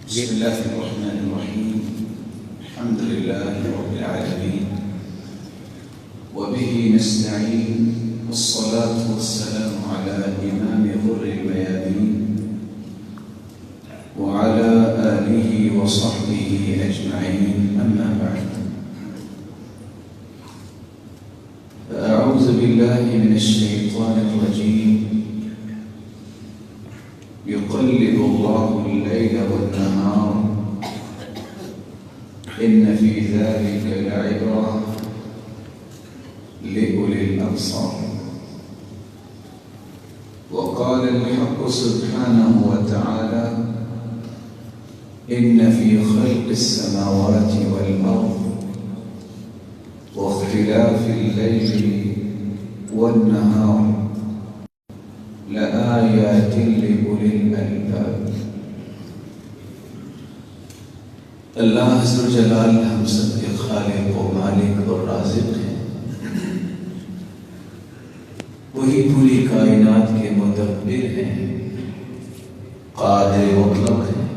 بسم الله الرحمن الرحيم. الحمد لله رب العالمين وبه نستعين، والصلاة والسلام على إمام غر الميامين وعلى آله وصحبه أجمعين، أما بعد. فأعوذ بالله من الشيطان الرجيم. يقلب الله الليل والنهار إن في ذلك لعبرة لأولي الأبصار. وقال الحق سبحانه وتعالى: إن في خلق السماوات والأرض واختلاف الليل والنهار لآيات لأولي الألباب. اللہ عز و جلال ہم سب کے خالق و مالک اور رازق ہیں. وہی پوری کائنات کے مدبر ہیں، قادر مطلق ہیں.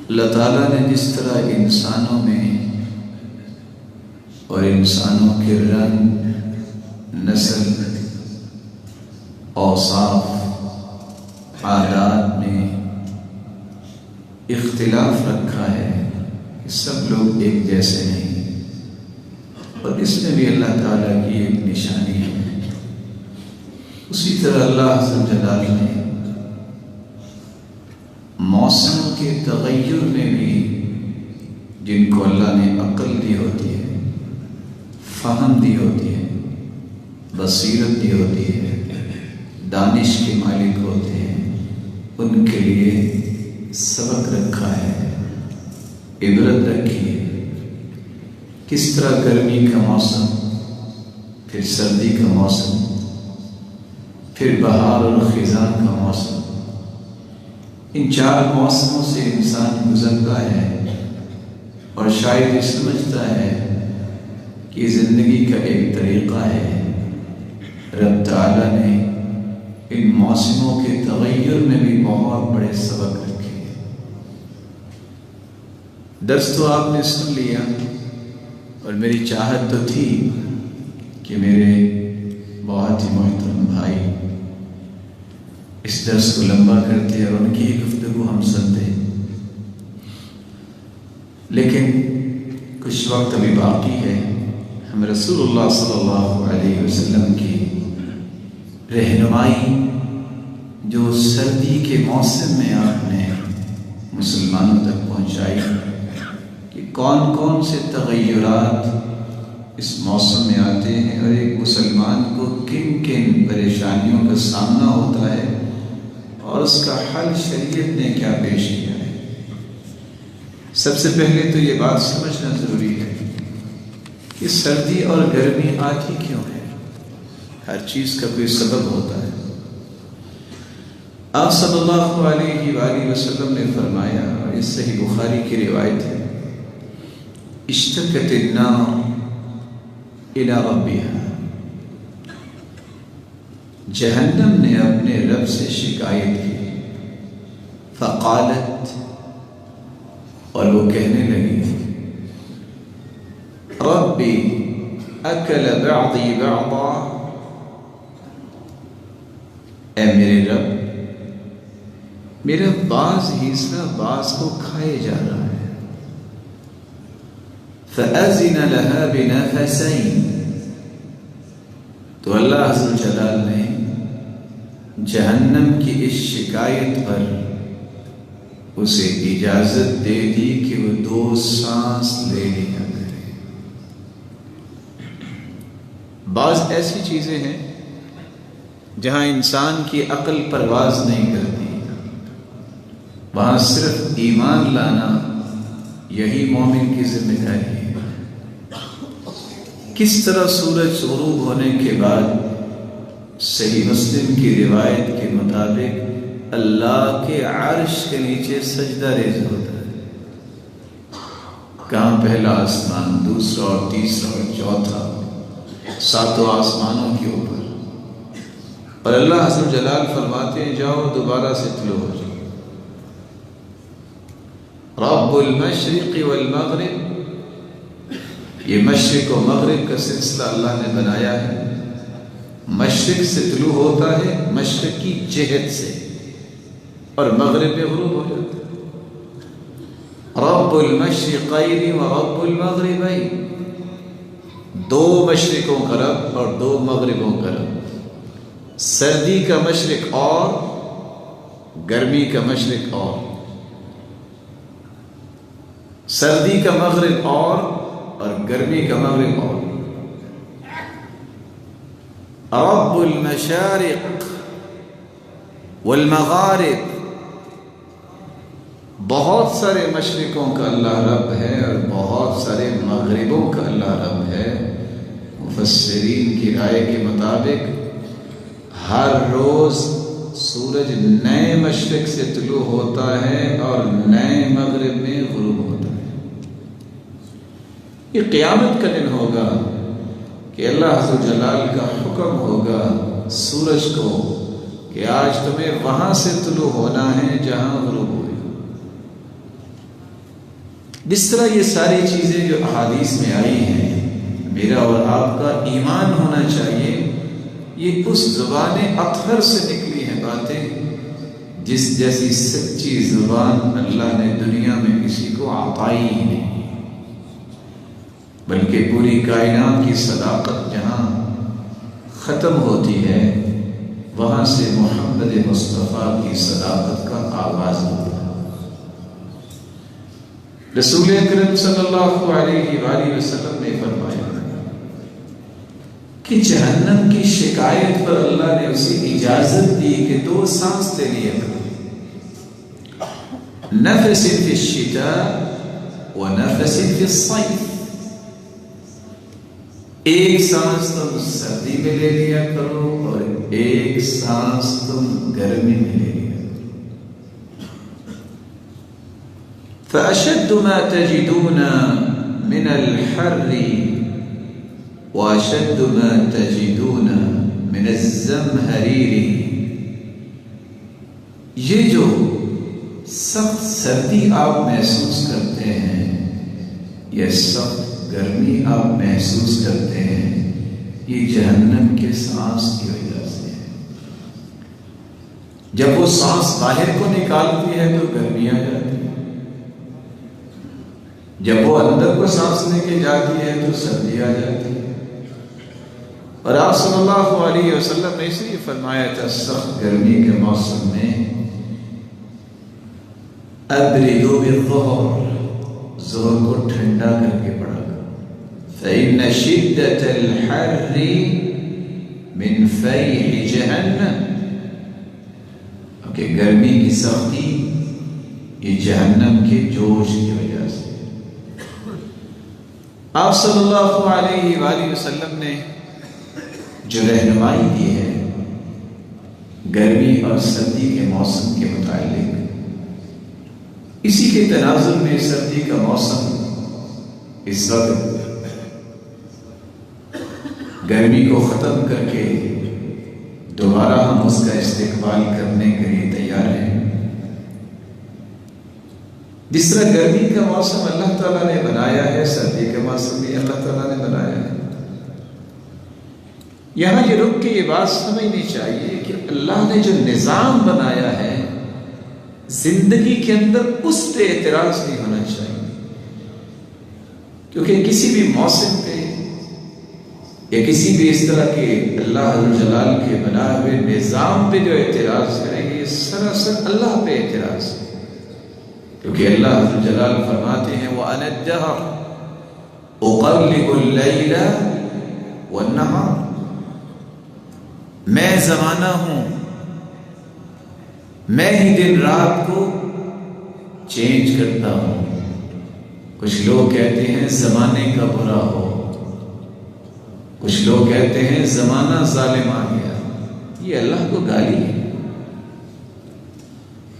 اللہ تعالیٰ نے جس طرح انسانوں میں اور انسانوں کے رنگ، نسل، اوصاف، حالات میں اختلاف رکھا ہے کہ سب لوگ ایک جیسے نہیں، اور اس میں بھی اللہ تعالیٰ کی ایک نشانی ہے. اسی طرح اللہ عز و جلال نے موسموں کے تغیر میں بھی، جن کو اللہ نے عقل دی ہوتی ہے، فہم دی ہوتی ہے، بصیرت دی ہوتی ہے، دانش کے مالک ہوتے ہیں، ان کے لیے سبق رکھا ہے، عبرت رکھی ہے. کس طرح گرمی کا موسم، پھر سردی کا موسم، پھر بہار اور خزاں کا موسم، ان چار موسموں سے انسان گزرتا ہے اور شاید یہ سمجھتا ہے کہ زندگی کا ایک طریقہ ہے. رب تعالیٰ نے ان موسموں کے تغیر میں بھی بہت بڑے سبق رکھے. درس تو آپ نے سن لیا، اور میری چاہت تو تھی کہ میرے بہت ہی محترم بھائی اس درس کو لمبا کرتے اور ان کی گفتگو ہم سنتے، لیکن کچھ وقت ابھی باقی ہے. ہم رسول اللہ صلی اللہ علیہ وسلم کی رہنمائی جو سردی کے موسم میں آپ نے مسلمانوں تک پہنچائی کہ کون کون سے تغیرات اس موسم میں آتے ہیں اور ایک مسلمان کو کن کن پریشانیوں کا سامنا ہوتا ہے، اور اس کا حل شریعت نے کیا پیش کیا ہے. سب سے پہلے تو یہ بات سمجھنا ضروری ہے کہ سردی اور گرمی آتی کیوں ہے. ہر چیز کا کوئی سبب ہوتا ہے. آپ صلی اللہ علیہ وآلہ وسلم نے فرمایا، اور اس صحیح بخاری کی روایت ہے: اشتکت النار الی ربها. جہنم نے اپنے رب سے شکایت کی. فقالت، اور وہ کہنے لگی: ربی اکل بعضی بعضا. اے میرے رب، میرا بعض حصہ بعض کو کھائے جا رہا ہے. فأذن لها بنفسين. تو اللہ عز و جلال نے جہنم کی اس شکایت پر اسے اجازت دے دی کہ وہ 2 سانس لے لیا کرے. بعض ایسی چیزیں ہیں جہاں انسان کی عقل پرواز نہیں کرتی، وہاں صرف ایمان لانا یہی مومن کی ذمہ داری ہے. کس طرح سورج غروب ہونے کے بعد صحیح مسلم کی روایت کے مطابق اللہ کے عرش کے نیچے سجدہ ریز ہوتا ہے. کہاں پہلا آسمان، دوسرا اور تیسرا اور چوتھا، 7 آسمانوں کے اوپر. اور اللہ عز و جلال فرماتے ہیں جاؤ دوبارہ سے طلوع ہو جاؤ. رب المشرق والمغرب، یہ مشرق و مغرب کا سلسلہ اللہ نے بنایا ہے۔ مشرق سے طلوع ہوتا ہے، مشرق کی جہت سے، اور مغرب میں غروب ہو جاتا ہے۔ رب المشرقین و رب المغربین، دو مشرقوں کا رب اور دو مغربوں کا رب، سردی کا مشرق اور گرمی کا مشرق اور، سردی کا مغرب اور گرمی کا مغرب اور۔ رب المشارق والمغارب، بہت سارے مشرقوں کا اللہ رب ہے اور بہت سارے مغربوں کا اللہ رب ہے۔ مفسرین کی رائے کے مطابق ہر روز سورج نئے مشرق سے طلوع ہوتا ہے اور نئے مغرب میں غروب ہوتا ہے۔ یہ قیامت کا دن ہوگا کہ اللہ عز و جلال کا حکم ہوگا سورج کو کہ آج تمہیں وہاں سے طلوع ہونا ہے جہاں غروب ہوئی۔ جس طرح یہ ساری چیزیں جو احادیث میں آئی ہیں، میرا اور آپ کا ایمان ہونا چاہیے یہ اس زبان اطہر سے نکلی ہیں باتیں جس جیسی سچی زبان اللہ نے دنیا میں کسی کو عطائی ہی نہیں، بلکہ پوری کائنات کی صداقت جہاں ختم ہوتی ہے وہاں سے محمد مصطفیٰ کی صداقت کا آغاز ہوتا ہے۔ رسول اکرم صلی اللہ علیہ وآلہ وسلم نے فرمایا کہ جہنم کی شکایت پر اللہ نے اسے اجازت دی کہ 2 سانس لے لیا کرو، نفس فی الشتاء و نفس فی الصیف، ایک سانس تم سردی میں لے لیا کرو اور ایک سانس تم گرمی میں لے لیا کرو۔ فأشد ما تجدون من الحر وأشد ما تجدون من الزمهرير، یہ جو سخت سردی آپ محسوس کرتے ہیں یا سخت گرمی آپ محسوس کرتے ہیں، یہ جہنم کے سانس کی وجہ سے ہے۔ جب وہ سانس باہر کو نکالتی ہے تو گرمی آ جاتی ہے، جب وہ اندر کو سانس لے کے جاتی ہے تو سردی آ جاتی ہے۔ اور آپ صلی اللہ علیہ وسلم نے اس لیے فرمایا تھا سخت گرمی کے موسم میں ابردوا بالظہر، ظہر کو ٹھنڈا کر کے پڑھا فإن شدة الحر من فیح جہنم، کہ گرمی کی سختی یہ جہنم کے جوش کی وجہ سے۔ آپ صلی اللہ علیہ وآلہ وسلم نے جو رہنمائی دی ہے گرمی اور سردی کے موسم کے متعلق، اسی کے تناظر میں سردی کا موسم اس وقت گرمی کو ختم کر کے دوبارہ ہم اس کا استقبال کرنے کے لیے تیار ہیں۔ جس طرح گرمی کا موسم اللہ تعالیٰ نے بنایا ہے، سردی کا موسم بھی اللہ تعالیٰ نے بنایا ہے۔ یہاں یہ رک کے یہ بات سمجھنی چاہیے کہ اللہ نے جو نظام بنایا ہے زندگی کے اندر اس پہ اعتراض نہیں ہونا چاہیے، کیونکہ کسی بھی موسم پہ یا کسی بھی اس طرح کے اللہ جلال کے بنائے ہوئے نظام پہ جو اعتراض کریں گے یہ سراسر اللہ پہ اعتراض ہے، کیونکہ اللہ جلال فرماتے ہیں وَأَنَا الدَّهْرُ أُقَلِّبُ اللَّيْلَ وَالنَّهَارَ، میں زمانہ ہوں، میں ہی دن رات کو چینج کرتا ہوں۔ کچھ لوگ کہتے ہیں زمانے کا برا ہو، کچھ لوگ کہتے ہیں زمانہ ظالم آ گیا، یہ اللہ کو گالی ہے۔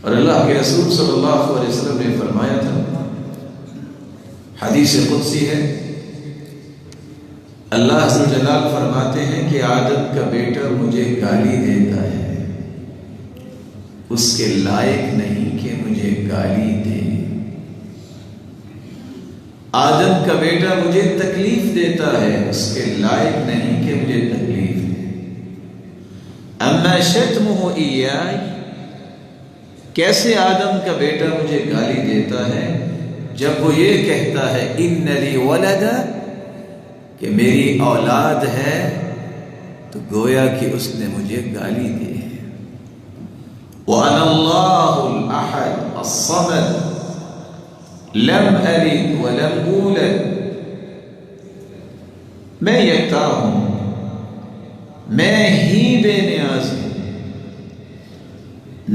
اور اللہ کے رسول صلی اللہ علیہ وسلم نے فرمایا تھا، حدیث قدسی ہے، اللہ عز و جلال فرماتے ہیں کہ آدم کا بیٹا مجھے گالی دیتا ہے، اس کے لائق نہیں کہ مجھے گالی دے۔ آدم کا بیٹا مجھے تکلیف دیتا ہے، اس کے لائق نہیں کہ مجھے تکلیف دے۔ اما شتمہ ایائی، کیسے آدم کا بیٹا مجھے گالی دیتا ہے جب وہ یہ کہتا ہے ان لی ولدا، کہ میری اولاد ہے، تو گویا کہ اس نے مجھے گالی دی ہے۔ وَأَنَا اللَّهُ الْأَحَدُ الصَّمَدُ لَمْ أَلِدْ وَلَمْ أُولَدْ، میں یکتا ہوں، میں ہی بے نیاز ہوں،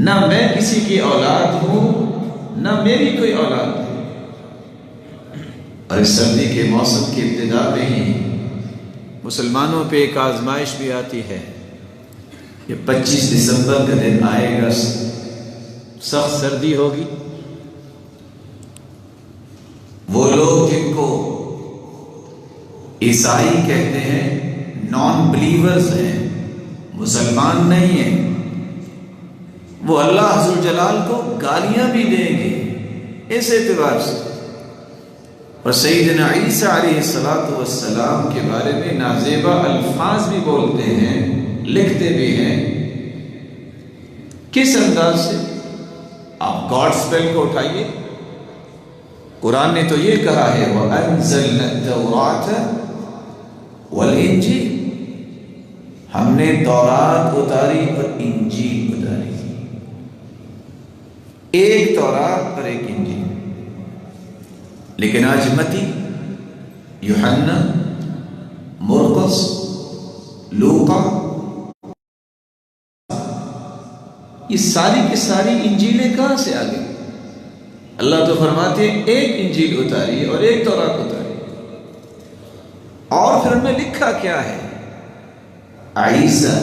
نہ میں کسی کی اولاد ہوں نہ میری کوئی اولاد ہے۔ اور اس سردی کے موسم کی ابتدا میں ہی مسلمانوں پہ ایک آزمائش بھی آتی ہے۔ یہ 25 دسمبر کا دن آئے گا، سخت سردی ہوگی۔ وہ لوگ جن کو عیسائی کہتے ہیں، نان بلیورز ہیں، مسلمان نہیں ہیں، وہ اللہ ذو الجلال کو گالیاں بھی دیں گے اس اعتبار سے، اور سیدنا عیسیٰ علیہ السلام کے بارے میں نازیبا الفاظ بھی بولتے ہیں، لکھتے بھی ہیں۔ کس انداز سے؟ آپ گاڈ اسپیل کو اٹھائیے، قرآن نے تو یہ کہا ہے وَأَنزَلْنَا التَّوْرَاةَ وَالْإِنْجِيلَ، ہم نے تورات اتاری اور انجیل اتاری، ایک تورات اور ایک انجیل۔ لیکن آج متی، یوحنا، مرقس، لوقا، یہ ساری کی ساری انجیلیں کہاں سے آ گئی؟ اللہ تو فرماتے ہیں ایک انجیل اتاری اور ایک تورات اتاری، اور پھر ان میں لکھا کیا ہے؟ عیسیٰ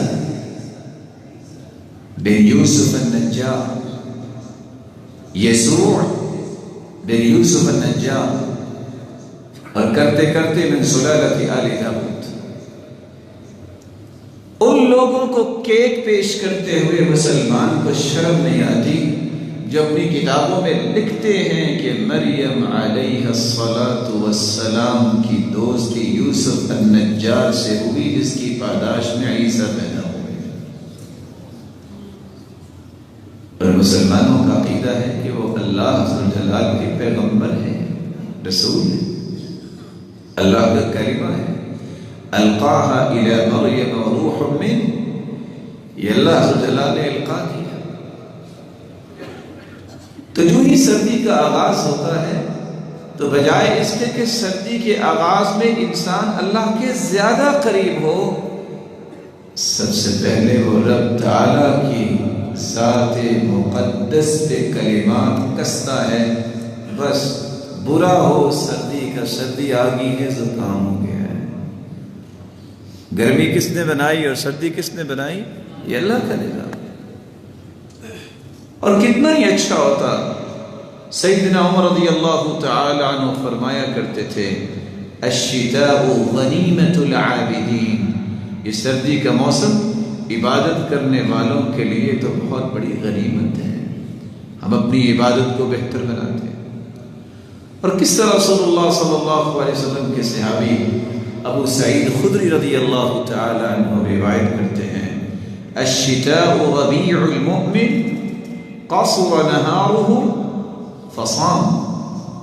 بن یوسف النجار، یسوع بن یوسف النجار، اور کرتے کرتے من سلالت آل داؤد۔ ان لوگوں کو کیک پیش کرتے ہوئے مسلمان کو شرم نہیں آتی جو اپنی کتابوں میں لکھتے ہیں کہ مریم علیہ الصلاۃ والسلام کی دوستی یوسف النجار سے ہوئی، جس کی پاداش میں عیسیٰ پیدا ہوئے۔ اور مسلمانوں کا عقیدہ ہے کہ وہ اللہ ذو الجلال کے پیغمبر ہیں، رسول ہیں، اللہ کا کلمہ ہے۔ القاها الى مریم وروح منہ، یہ اللہ ذو الجلال نے القا کیا۔ تو جو ہی سردی کا آغاز ہوتا ہے تو بجائے اس کے کہ سردی کے آغاز میں انسان اللہ کے زیادہ قریب ہو، سب سے پہلے وہ رب تعالیٰ کی ذات مقدس پہ کلمات کستا ہے۔ بس برا ہو سردی کا، سردی آ گئی ہے، زکام ہو گیا ہے۔ گرمی کس نے بنائی اور سردی کس نے بنائی؟ یہ اللہ کا نظام۔ اور کتنا ہی اچھا ہوتا، سیدنا عمر رضی اللہ تعالی عنہ فرمایا کرتے تھے الشتاء غنیمۃ العابدین، یہ سردی کا موسم عبادت کرنے والوں کے لیے تو بہت بڑی غنیمت ہے، ہم اپنی عبادت کو بہتر بناتے ہیں۔ اور کس طرح رسول اللہ صلی اللہ علیہ وسلم کے صحابی ابو سعید خدری رضی اللہ تعالی عنہ روایت کرتے ہیں الشتاء ربیع المؤمن قصر نهاره فصام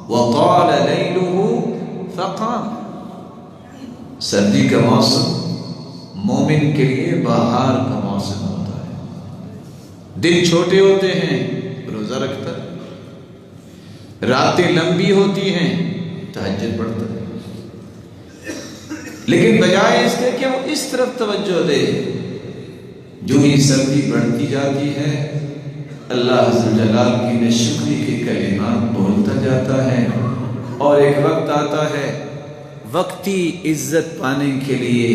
وطال لیله فقام، سردی کا موسم مومن کے لیے بہار کا موسم ہوتا ہے، دن چھوٹے ہوتے ہیں روزہ رکھتا ہے، راتیں لمبی ہوتی ہیں تہجد پڑھتا ہے، لیکن بجائے اس کے کہ وہ اس طرف توجہ دے، جو ہی سردی بڑھتی جاتی ہے اللہ عز و جلال کی نشکری کے کلمات بولتا جاتا ہے، اور ایک وقت آتا ہے وقتی عزت پانے کے لیے۔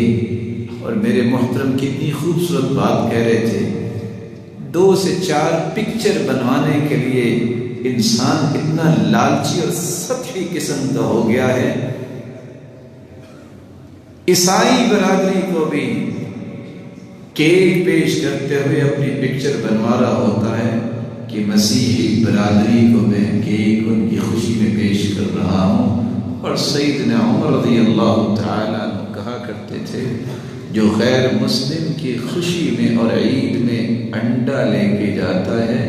اور میرے محترم کتنی خوبصورت بات کہہ رہے تھے، 2 سے 4 پکچر بنوانے کے لیے انسان اتنا لالچی اور سطحی قسم کا ہو گیا ہے۔ عیسائی برادری کو بھی کیک پیش کرتے ہوئے اپنی پکچر بنوا رہا ہوتا ہے کہ مسیحی برادری کو میں کیک ان کی خوشی میں پیش کر رہا ہوں، اور سیدنا عمر رضی اللہ تعالیٰ عنہ کہا کرتے تھے جو غیر مسلم کی خوشی میں اور عید میں انڈا لے کے جاتا ہے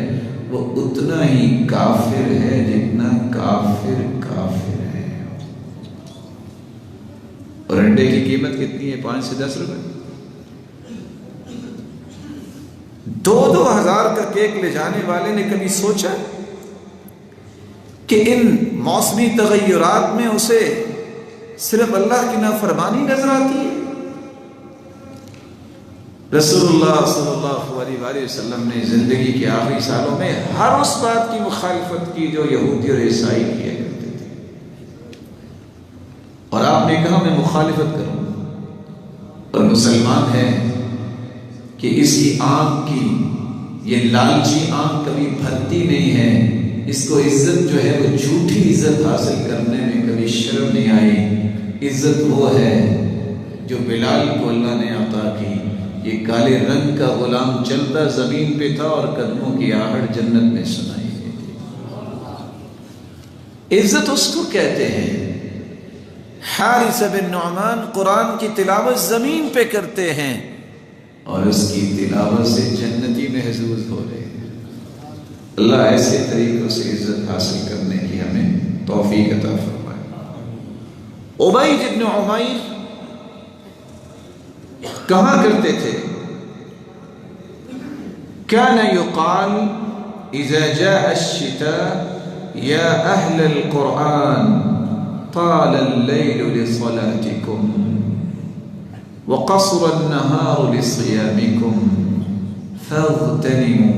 وہ اتنا ہی کافر ہے جتنا کافر کافر ہے. اور انڈے کی قیمت کتنی ہے؟ 5 سے 10 روپے. 2-2 ہزار کا کیک لے جانے والے نے کبھی سوچا کہ ان موسمی تغیرات میں اسے صرف اللہ کی نافرمانی نظر آتی ہے؟ رسول اللہ صلی اللہ علیہ وآلہ وسلم نے زندگی کے آخری سالوں میں ہر اس بات کی مخالفت کی جو یہودی اور عیسائی کیا کرتے تھے، اور آپ نے کہا میں مخالفت کروں. اور مسلمان ہے کہ اسی آنکھ کی یہ لالچی آنکھ کبھی بھرتی نہیں ہے. اس کو عزت جو ہے وہ جھوٹی عزت حاصل کرنے میں کبھی شرم نہیں آئی. عزت وہ ہے جو بلال کو اللہ نے عطا کی. یہ کالے رنگ کا غلام چلتا زمین پہ تھا اور قدموں کی آہٹ جنت میں سنائی دی تھی. عزت اس کو کہتے ہیں. حارث بن نعمان قرآن کی تلاوت زمین پہ کرتے ہیں اور اس کی تلاوت سے جنتی محظوظ ہو رہے ہیں. اللہ ایسے طریقوں سے عزت حاصل کرنے کی ہمیں توفیق عطا فرمائے. عبید بن عمیر کہا کرتے تھے كان يقال اذا جاء الشتاء يا اهل القرآن طال الليل لصلاتكم وقصر النهار لصيامكم فاغتنموا.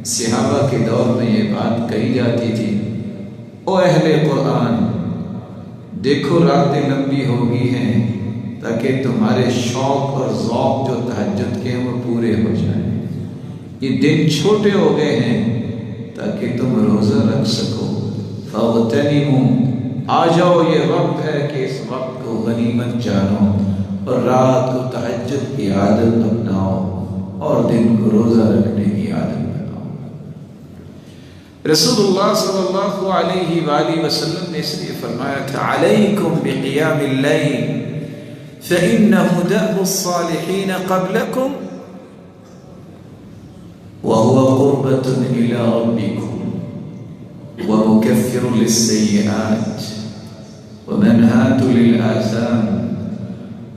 صحابہ کے دور میں یہ بات کہی جاتی تھی، او اہل قرآن دیکھو راتیں لمبی ہو گئی ہیں تاکہ تمہارے شوق اور ذوق جو تہجد کے ہیں وہ پورے ہو جائیں. یہ دن چھوٹے ہو گئے ہیں تاکہ تم روزہ رکھ سکو. فاغتنموا، آ جاؤ، یہ وقت ہے کہ اس وقت کو غنیمت جانو اور رات کو تہجد کی عادت اپناؤ اور دن کو روزہ رکھنے کی عادت بناؤ. رسول اللہ صلی اللہ علیہ وآلہ وسلم نے اس لیے فرمایا تھا علیکم بقیام اللیل فإنه دأب الصالحین قبلکم وهو قربة إلى ربكم ومكفر للسيئات ومنهاة للآثام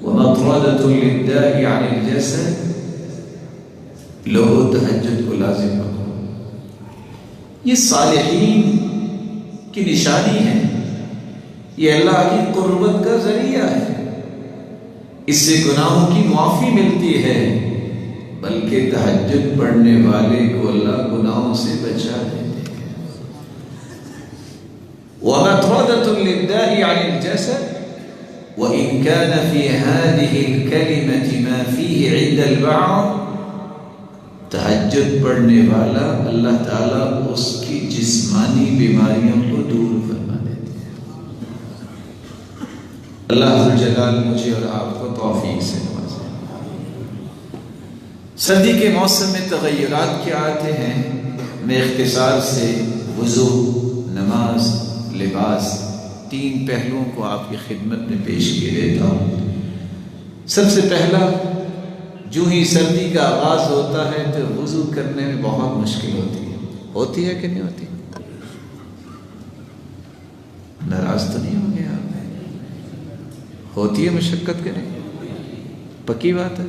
ومطردة للداء عن الجسد. لوگوں تہجد کو لازم رکھو، یہ صالحین کی نشانی ہے، یہ اللہ کی قربت کا ذریعہ ہے. اس سے گناہوں کی معافی ملتی ہے، بلکہ تہجد پڑھنے والے کو اللہ گناہوں سے بچا دیتے ہیں. وَمَطْرَدَةٌ لِلدَّاءِ عَنِ الْجَسَدِ وَإِنْ كَانَ فِي هَذِهِ الْكَلِمَةِ مَا فِيهِ عِنْدَ الْبَعْضِ. تہجد پڑھنے والا اللہ تعالیٰ اس کی جسمانی بیماریوں کو دور فرما دیتے ہیں. اللہ ذوالجلال مجھے اور آپ کو توفیق سے نوازے. سردی کے موسم میں تغیرات کیا آتے ہیں؟ میں اختصار سے وضو، نماز، لباس، 3 پہلوؤں کو آپ کی خدمت میں پیش کیے دیتا ہوں. سب سے پہلا، جو ہی سردی کا آغاز ہوتا ہے تو وضو کرنے میں بہت مشکل ہوتی ہے کہ نہیں ہوتی؟ ناراض تو نہیں ہوں گے آپ؟ ہوتی ہے مشقت کے نہیں؟ پکی بات ہے.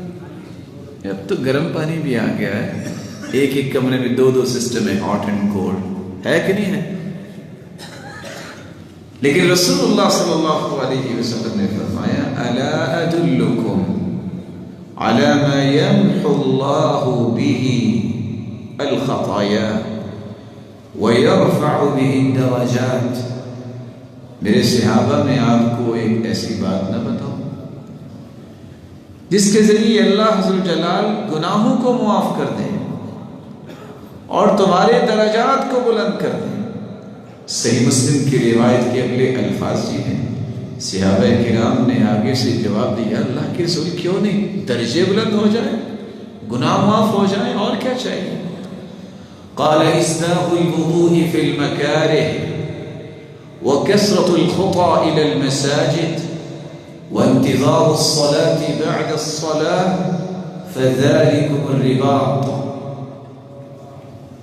اب تو گرم پانی بھی آ گیا ہے، ایک کمرے میں 2 سسٹم ہے، ہاٹ اینڈ کولڈ، ہے کہ نہیں ہے؟ لیکن رسول اللہ صلی اللہ علیہ وسلم نے فرمایا الا ادلکم علی ما یمحو اللہ به الخطایا ویرفع به الدرجات. میرے صحابہ میں آپ کو ایک ایسی بات نہ بتاؤں جس کے ذریعے اللہ عز و جلال گناہوں کو معاف کر دیں اور تمہارے درجات کو بلند کر دیں. صحیح مسلم کی روایت کے اگلے الفاظ یہ ہیں، صحابہ کرام نے آگے سے جواب دیا اللہ کے رسول کیوں نہیں، درجے بلند ہو جائیں، گناہ معاف ہو جائیں، اور کیا چاہیے؟ قال اسباغ الوضوء في المكاره وكثرة الخطى إلى المساجد وانتظار الصلاة بعد الصلاة فذلكم الرباط.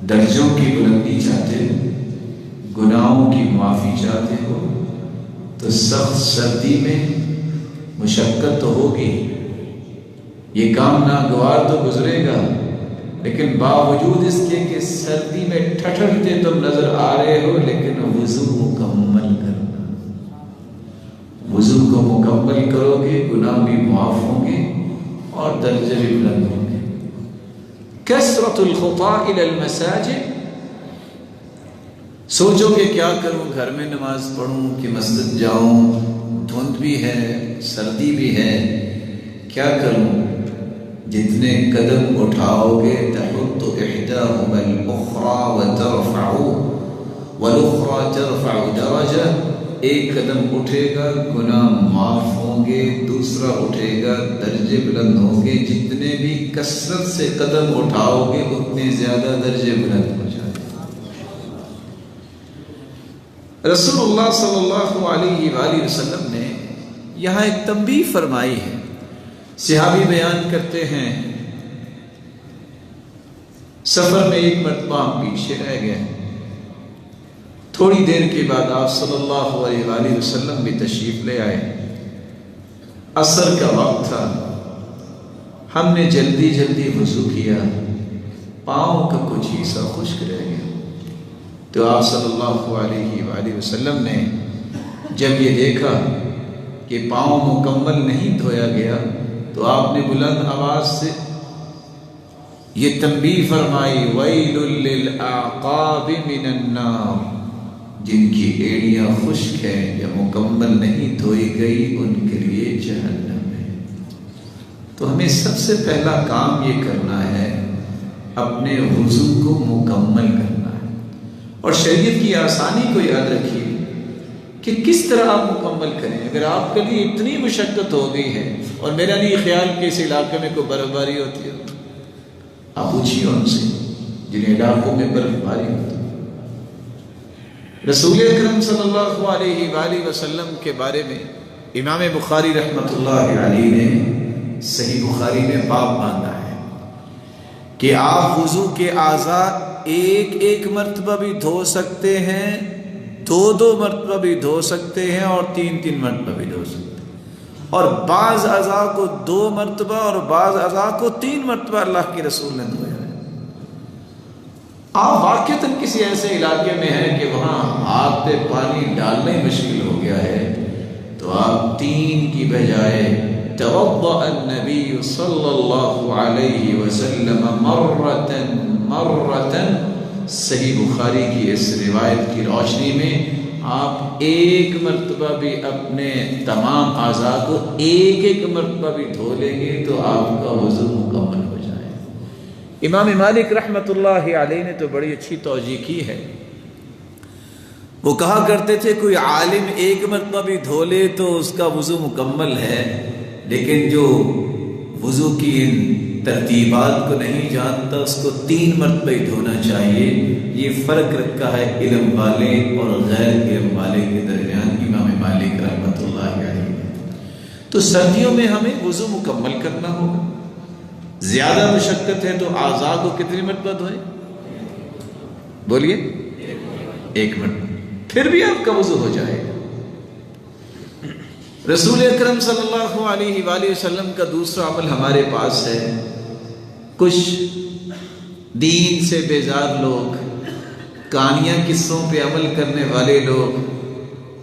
درجوں کی بلندی چاہتے ہو، گناہوں کی معافی چاہتے ہو تو سخت سردی میں مشقت تو ہوگی، یہ کام ناگوار تو گزرے گا، لیکن باوجود اس کے کہ سردی میں ٹھٹھرتے تم نظر آ رہے ہو، لیکن وضو مکمل کرنا. وضو کو مکمل کرو گے، گناہ بھی معاف ہوں گے اور درجے بھی بلند ہوں گے. کثرت الخطا الی المساجد. سوچو کہ کیا کروں، گھر میں نماز پڑھوں کہ مسجد جاؤں، دھند بھی ہے، سردی بھی ہے، کیا کروں؟ جتنے قدم اٹھاؤ گے تحط احداهما الاخرى وترفع والاخرى ترفع درجہ. ایک قدم اٹھے گا گناہ معاف ہوں گے، دوسرا اٹھے گا درجے بلند ہوں گے. جتنے بھی کثرت سے قدم اٹھاؤ گے اتنے زیادہ درجے بلند ہو جائیں گے. رسول اللہ صلی اللہ علیہ وآلہ وسلم نے یہاں ایک تنبیہ فرمائی ہے. صحابی بیان کرتے ہیں سفر میں ایک مرتبہ ہم پیچھے رہ گئے، تھوڑی دیر کے بعد آپ صلی اللہ علیہ وآلہ وسلم بھی تشریف لے آئے. عصر کا وقت تھا، ہم نے جلدی جلدی وضو کیا، پاؤں کا کچھ حصہ خشک رہ گیا. تو آپ صلی اللہ علیہ وآلہ وسلم نے جب یہ دیکھا کہ پاؤں مکمل نہیں دھویا گیا تو آپ نے بلند آواز سے یہ تنبیہ فرمائی، وَيْلٌ لِلْأَعْقَابِ مِنَ النَّارِ. جن کی ایڑیاں خشک ہیں یا مکمل نہیں دھوئی گئی ان کے لیے جہنم ہے. تو ہمیں سب سے پہلا کام یہ کرنا ہے، اپنے وضو کو مکمل کرنا ہے. اور شریعت کی آسانی کو یاد رکھیے کہ کس طرح آپ مکمل کریں. اگر آپ کے لیے اتنی مشقت ہو گئی ہے، اور میرا نہیں خیال کہ اس علاقے میں کوئی برف باری ہوتی ہے، آپ پوچھیے ان سے جن علاقوں میں برف باری ہوتی ہے. رسول اکرم صلی اللہ علیہ وآلہ وسلم کے بارے میں امام بخاری رحمۃ اللہ علیہ نے صحیح بخاری میں باب باندھا ہے کہ آپ وضو کے اعضاء ایک ایک مرتبہ بھی دھو سکتے ہیں، دو مرتبہ بھی دھو سکتے ہیں، اور تین مرتبہ بھی دھو سکتے ہیں. اور بعض اعضاء کو 2 مرتبہ اور بعض اعضاء کو 3 مرتبہ اللہ کے رسول نے دھویا ہے. آپ واقعتاً کسی ایسے علاقے میں ہیں کہ وہاں ہاتھ پہ پانی ڈالنا ہی مشکل ہو گیا ہے، تو آپ 3 کی بجائے توضأ النبی صلی اللہ علیہ وسلم مرتن. صحیح بخاری کی اس روایت کی روشنی میں آپ 1 مرتبہ بھی اپنے تمام اعضاء کو 1 مرتبہ بھی دھو لیں گے تو آپ کا وضو مکمل ہو جائے. امام مالک رحمۃ اللہ علیہ نے تو بڑی اچھی توجیہ کی ہے. وہ کہا کرتے تھے کوئی عالم 1 مرتبہ بھی دھو لے تو اس کا وضو مکمل ہے، لیکن جو وضو کی ان ترتیبات کو نہیں جانتا اس کو 3 مرتبہ ہی دھونا چاہیے. یہ فرق رکھا ہے علم والے اور غیر علم والے کے درمیان امام مالک رحمۃ اللہ علیہ. تو سردیوں میں ہمیں وضو مکمل کرنا ہوگا. زیادہ مشقت ہے تو اعضاء کو کتنی مرتبہ دھوئیں؟ بولیے 1 مرتبہ، پھر بھی آپ کا وضو ہو جائے گا. رسول اکرم صلی اللہ علیہ وآلہ وسلم کا دوسرا عمل ہمارے پاس ہے. کچھ دین سے بیزار لوگ، کہانیاں قصوں پہ عمل کرنے والے لوگ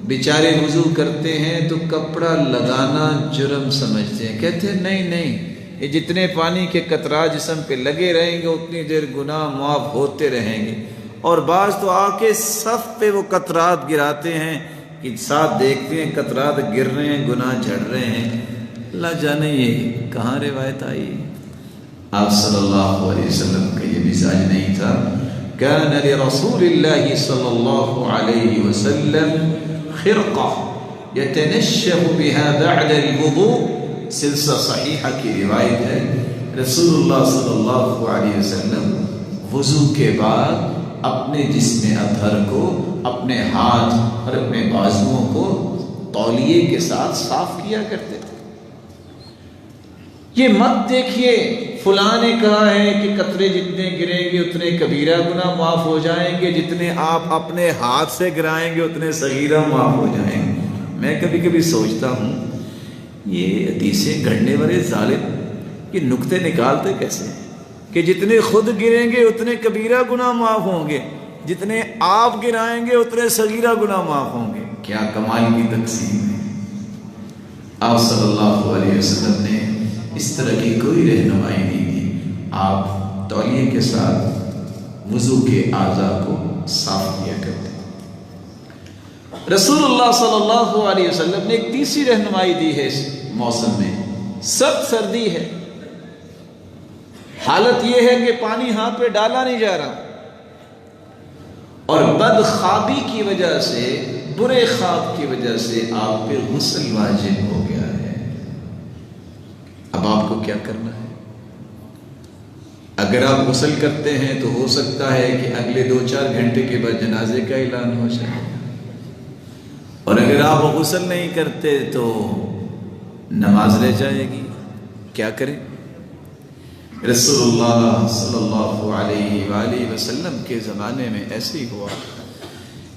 بیچارے وضو کرتے ہیں تو کپڑا لگانا جرم سمجھتے ہیں. کہتے ہیں نہیں یہ جتنے پانی کے قطرات جسم پہ لگے رہیں گے اتنی دیر گناہ معاف ہوتے رہیں گے. اور بعض تو آ کے صف پہ وہ قطرات گراتے ہیں کہ ساتھ دیکھتے ہیں قطرات گر رہے ہیں، گناہ جھڑ رہے ہیں. اللہ جانے یہ کہاں روایت آئی. آپ صلی اللہ علیہ وسلم کا یہ مزاج نہیں تھا. کان لرسول اللہ صلی اللہ علیہ وسلم خرقہ یتنشف بها بعد الوضوء. سلسلہ صحیحہ کی روایت ہے، رسول اللہ صلی اللہ علیہ وسلم وضو کے بعد اپنے جسم اطہر کو، اپنے ہاتھ اور اپنے بازوؤں کو تولیے کے ساتھ صاف کیا کرتے تھے۔ یہ مت دیکھیے فلاں نے کہا ہے کہ قطرے جتنے گریں گے اتنے کبیرہ گناہ معاف ہو جائیں گے، جتنے آپ اپنے ہاتھ سے گرائیں گے اتنے صغیرہ معاف ہو جائیں گے۔ میں کبھی کبھی سوچتا ہوں یہ حدیثیں گھڑنے والے ظالم یہ نکتے نکالتے کیسے ہیں کہ جتنے خود گریں گے اتنے کبیرہ گناہ معاف ہوں گے، جتنے آپ گرائیں گے اتنے صغیرہ گناہ معاف ہوں گے۔ کیا کمال کی تقسیم ہے۔ آپ صلی اللہ علیہ وسلم نے اس طرح کی کوئی رہنمائی نہیں دی۔ آپ تولیے کے ساتھ وضو کے اعضاء کو صاف کیا کرتے۔ رسول اللہ صلی اللہ علیہ وسلم نے ایک تیسری رہنمائی دی ہے۔ اس موسم میں سخت سردی ہے، حالت یہ ہے کہ پانی ہاتھ پہ ڈالا نہیں جا رہا، اور بدخوابی کی وجہ سے، برے خواب کی وجہ سے آپ پہ غسل واجب ہو گیا ہے۔ اب آپ کو کیا کرنا ہے؟ اگر آپ غسل کرتے ہیں تو ہو سکتا ہے کہ اگلے 2-4 گھنٹے کے بعد جنازے کا اعلان ہو جائے، اور اگر آپ غسل نہیں کرتے تو نماز رہ جائے گی۔ کیا کریں؟ رسول اللہ صلی اللہ علیہ وآلہ وسلم کے زمانے میں ایسے ہی ہوا۔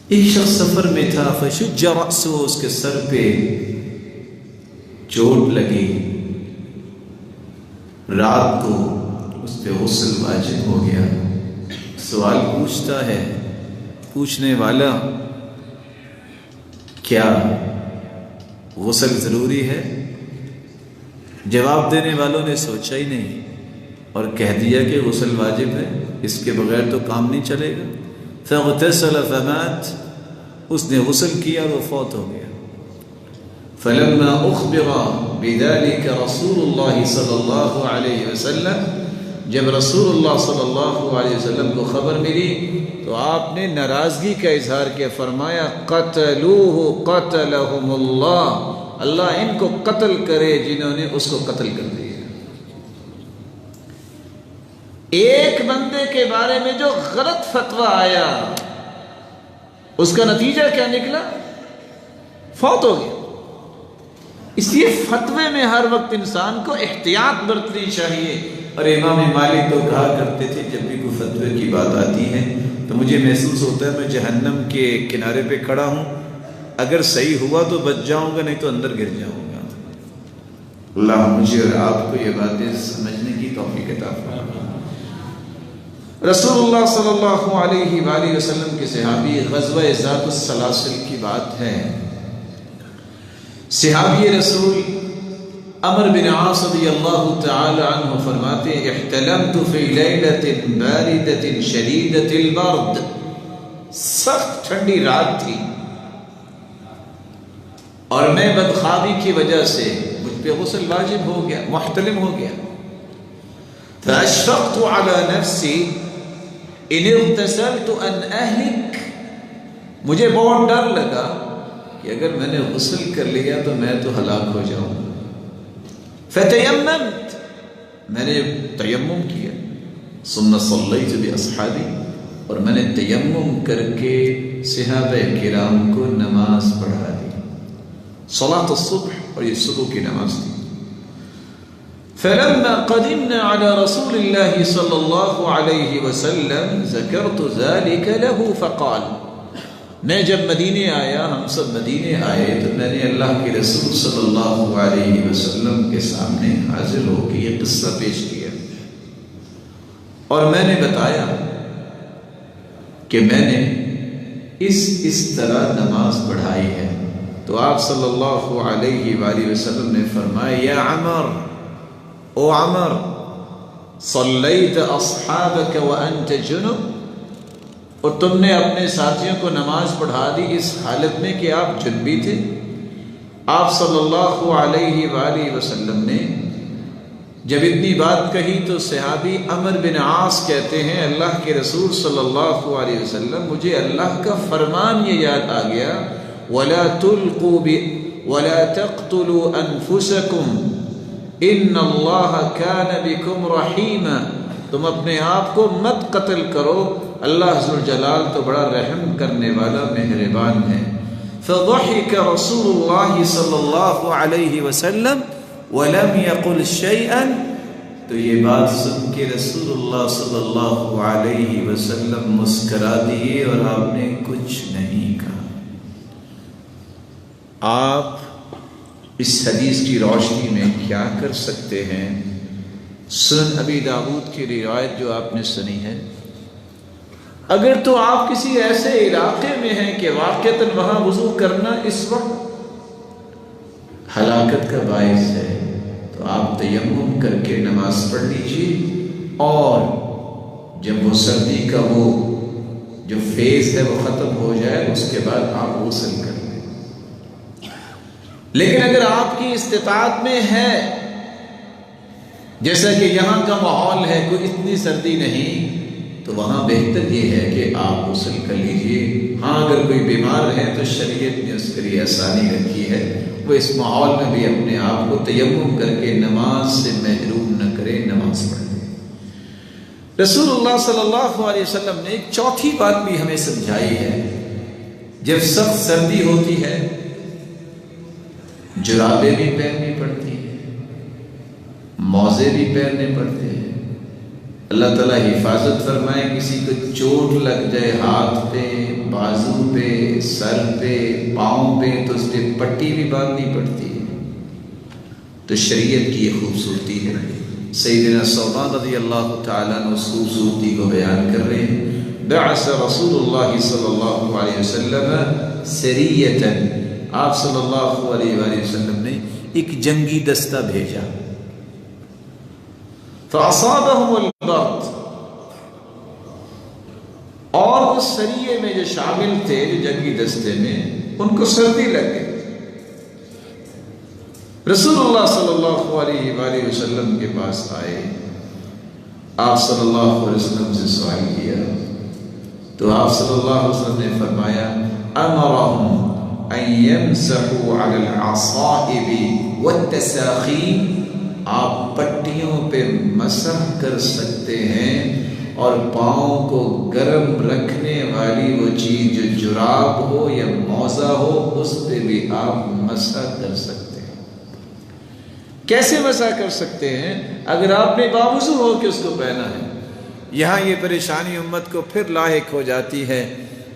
ایک شخص سفر میں تھا، فشج رأسہ، اس کے سر پہ چوٹ لگی، رات کو اس پہ غسل واجب ہو گیا۔ سوال پوچھتا ہے پوچھنے والا، کیا غسل ضروری ہے؟ جواب دینے والوں نے سوچا ہی نہیں اور کہہ دیا کہ غسل واجب ہے، اس کے بغیر تو کام نہیں چلے گا۔ فاغتسل فمات، اس نے غسل کیا اور وہ فوت ہو گیا۔ فلما اخبر بذلك رسول اللہ صلی اللہ علیہ وسلم، جب رسول اللہ صلی اللہ علیہ وسلم کو خبر ملی تو آپ نے ناراضگی کا اظہار کیا، فرمایا قتلوہ قتلہم اللہ، اللہ ان کو قتل کرے جنہوں نے اس کو قتل کر دیا۔ ایک بندے کے بارے میں جو غلط فتویٰ آیا اس کا نتیجہ کیا نکلا؟ فوت ہو گیا۔ اس لیے فتوے میں ہر وقت انسان کو احتیاط برتنی چاہیے۔ اور امام مالک تو کہا کرتے تھے جب بھی کوئی فتوے کی بات آتی ہے تو مجھے محسوس ہوتا ہے میں جہنم کے کنارے پہ کھڑا ہوں، اگر صحیح ہوا تو بچ جاؤں گا، نہیں تو اندر گر جاؤں گا۔ اللہ مجھے اور آپ کو یہ باتیں سمجھنے کی توفیق عطا فرمائے۔ رسول اللہ صلی اللہ علیہ وآلہ وسلم کے صحابی، غزوہ ذات السلاسل کی بات ہے، صحابی رسول عمرو بن عاص رضی اللہ تعالی عنہ فرماتے ہیں، احتلمت فی لیلۃ باردۃ شدیدۃ البرد، سخت ٹھنڈی رات تھی اور میں بدخوابی کی وجہ سے مجھ پہ غسل واجب ہو گیا، محتلم ہو گیا۔ فاشفقت علی نفسی ان اغتسلت ان اہلک، مجھے بہت ڈر لگا کہ اگر میں نے غسل کر لیا تو میں تو ہلاک ہو جاؤں۔ فتیممت، میں نے تیمم کیا، ثم صلیت باصحابی، اور میں نے تیمم کر کے صحابہ کرام کو نماز پڑھا دی، صلاۃ الصبح، اور یہ صبح کی نماز تھی۔ فلما قدمنا على رسول الله صلى الله عليه وسلم ذكرت ذلك له فقال، میں جب مدینے آیا، ہم سب مدینے آئے، تو میں نے اللہ کے رسول صلی اللہ علیہ وسلم کے سامنے حاضر ہو کے یہ قصہ پیش کیا اور میں نے بتایا کہ میں نے اس طرح نماز پڑھائی ہے۔ تو آپ صلی اللہ علیہ وآلہ وسلم نے فرمایا، یا عمر، او عمر، صلیت اصحابک وانت جنب، اور تم نے اپنے ساتھیوں کو نماز پڑھا دی اس حالت میں کہ آپ جنبی تھے۔ آپ صلی اللہ علیہ وآلہ وسلم نے جب اتنی بات کہی تو صحابی عمرو بن عاص کہتے ہیں، اللہ کے رسول صلی اللہ علیہ وسلم، مجھے اللہ کا فرمان یہ یاد آ گیا، وَلَا تَقْتُلُوا أَنفُسَكُمْ ان اللہ کان بکم رحیما، تم اپنے آپ کو مت قتل کرو، اللہ عز و جلال تو بڑا رحم کرنے والا مہربان ہے۔ فضحك رسول اللہ صلی اللہ علیہ وسلم ولم يقل شيئا، تو یہ بات سن کے رسول اللہ صلی اللہ علیہ وسلم مسکرا دیے اور آپ نے کچھ نہیں کہا۔ آپ اس حدیث کی روشنی میں کیا کر سکتے ہیں؟ سنن ابی داؤد کی روایت جو آپ نے سنی ہے، اگر تو آپ کسی ایسے علاقے میں ہیں کہ واقعتاً وہاں وضو کرنا اس وقت ہلاکت کا باعث ہے، تو آپ تیمم کر کے نماز پڑھ لیجیے، اور جب وہ سردی کا وہ جو فیز ہے وہ ختم ہو جائے اس کے بعد آپ غسل کر لیں۔ لیکن اگر آپ کی استطاعت میں ہے، جیسا کہ یہاں کا ماحول ہے، کوئی اتنی سردی نہیں، تو وہاں بہتر یہ ہے کہ آپ غسل کر لیجئے۔ ہاں اگر کوئی بیمار ہے تو شریعت نے اس کے لیے آسانی رکھی ہے، وہ اس ماحول میں بھی اپنے آپ کو تیمم کر کے نماز سے محروم نہ کرے، نماز پڑھے۔ رسول اللہ صلی اللہ علیہ وسلم نے ایک چوتھی بات بھی ہمیں سمجھائی ہے۔ جب سخت سردی ہوتی ہے جرابیں بھی پہننی پڑتی ہیں، موزے بھی پہننے پڑتے ہیں۔ اللہ تعالیٰ حفاظت فرمائے، کسی کو چوٹ لگ جائے ہاتھ پہ، بازو پہ، سر پہ، پاؤں پہ، تو اس پہ پٹی بھی باندھنی پڑتی ہے۔ تو شریعت کی یہ خوبصورتی ہے۔ سیدنا ثوبان رضی اللہ تعالیٰ عنہ اس خوبصورتی کو بیان کر رہے ہیں۔ بعث رسول اللہ صلی اللہ علیہ وسلم سریۃً، آپ صلی اللہ علیہ وآلہ وسلم نے ایک جنگی دستہ بھیجا۔ فَأَصَابَهُمُ الْبَرْدُ، اور اس سریے میں جو شامل تھے، جو جنگی دستے میں، ان کو سردی لگ گئی۔ رسول اللہ صلی اللہ علیہ وآلہ وسلم کے پاس آئے، آپ صلی اللہ علیہ وسلم سے سوال کیا، تو آپ صلی اللہ علیہ وسلم نے فرمایا أَمَرَهُمْ أَن يَمْسَحُوا عَلَى الْعَصَائِبِ وَالتَّسَاخِينِ، آپ پٹیوں پہ مسح کر سکتے ہیں، اور پاؤں کو گرم رکھنے والی وہ چیز جو جراب ہو یا موزہ ہو، اس پہ بھی آپ مسح کر سکتے ہیں۔ کیسے مسح کر سکتے ہیں؟ اگر آپ نے باوضو ہو کے اس کو پہنا ہے۔ یہاں یہ پریشانی امت کو پھر لاحق ہو جاتی ہے۔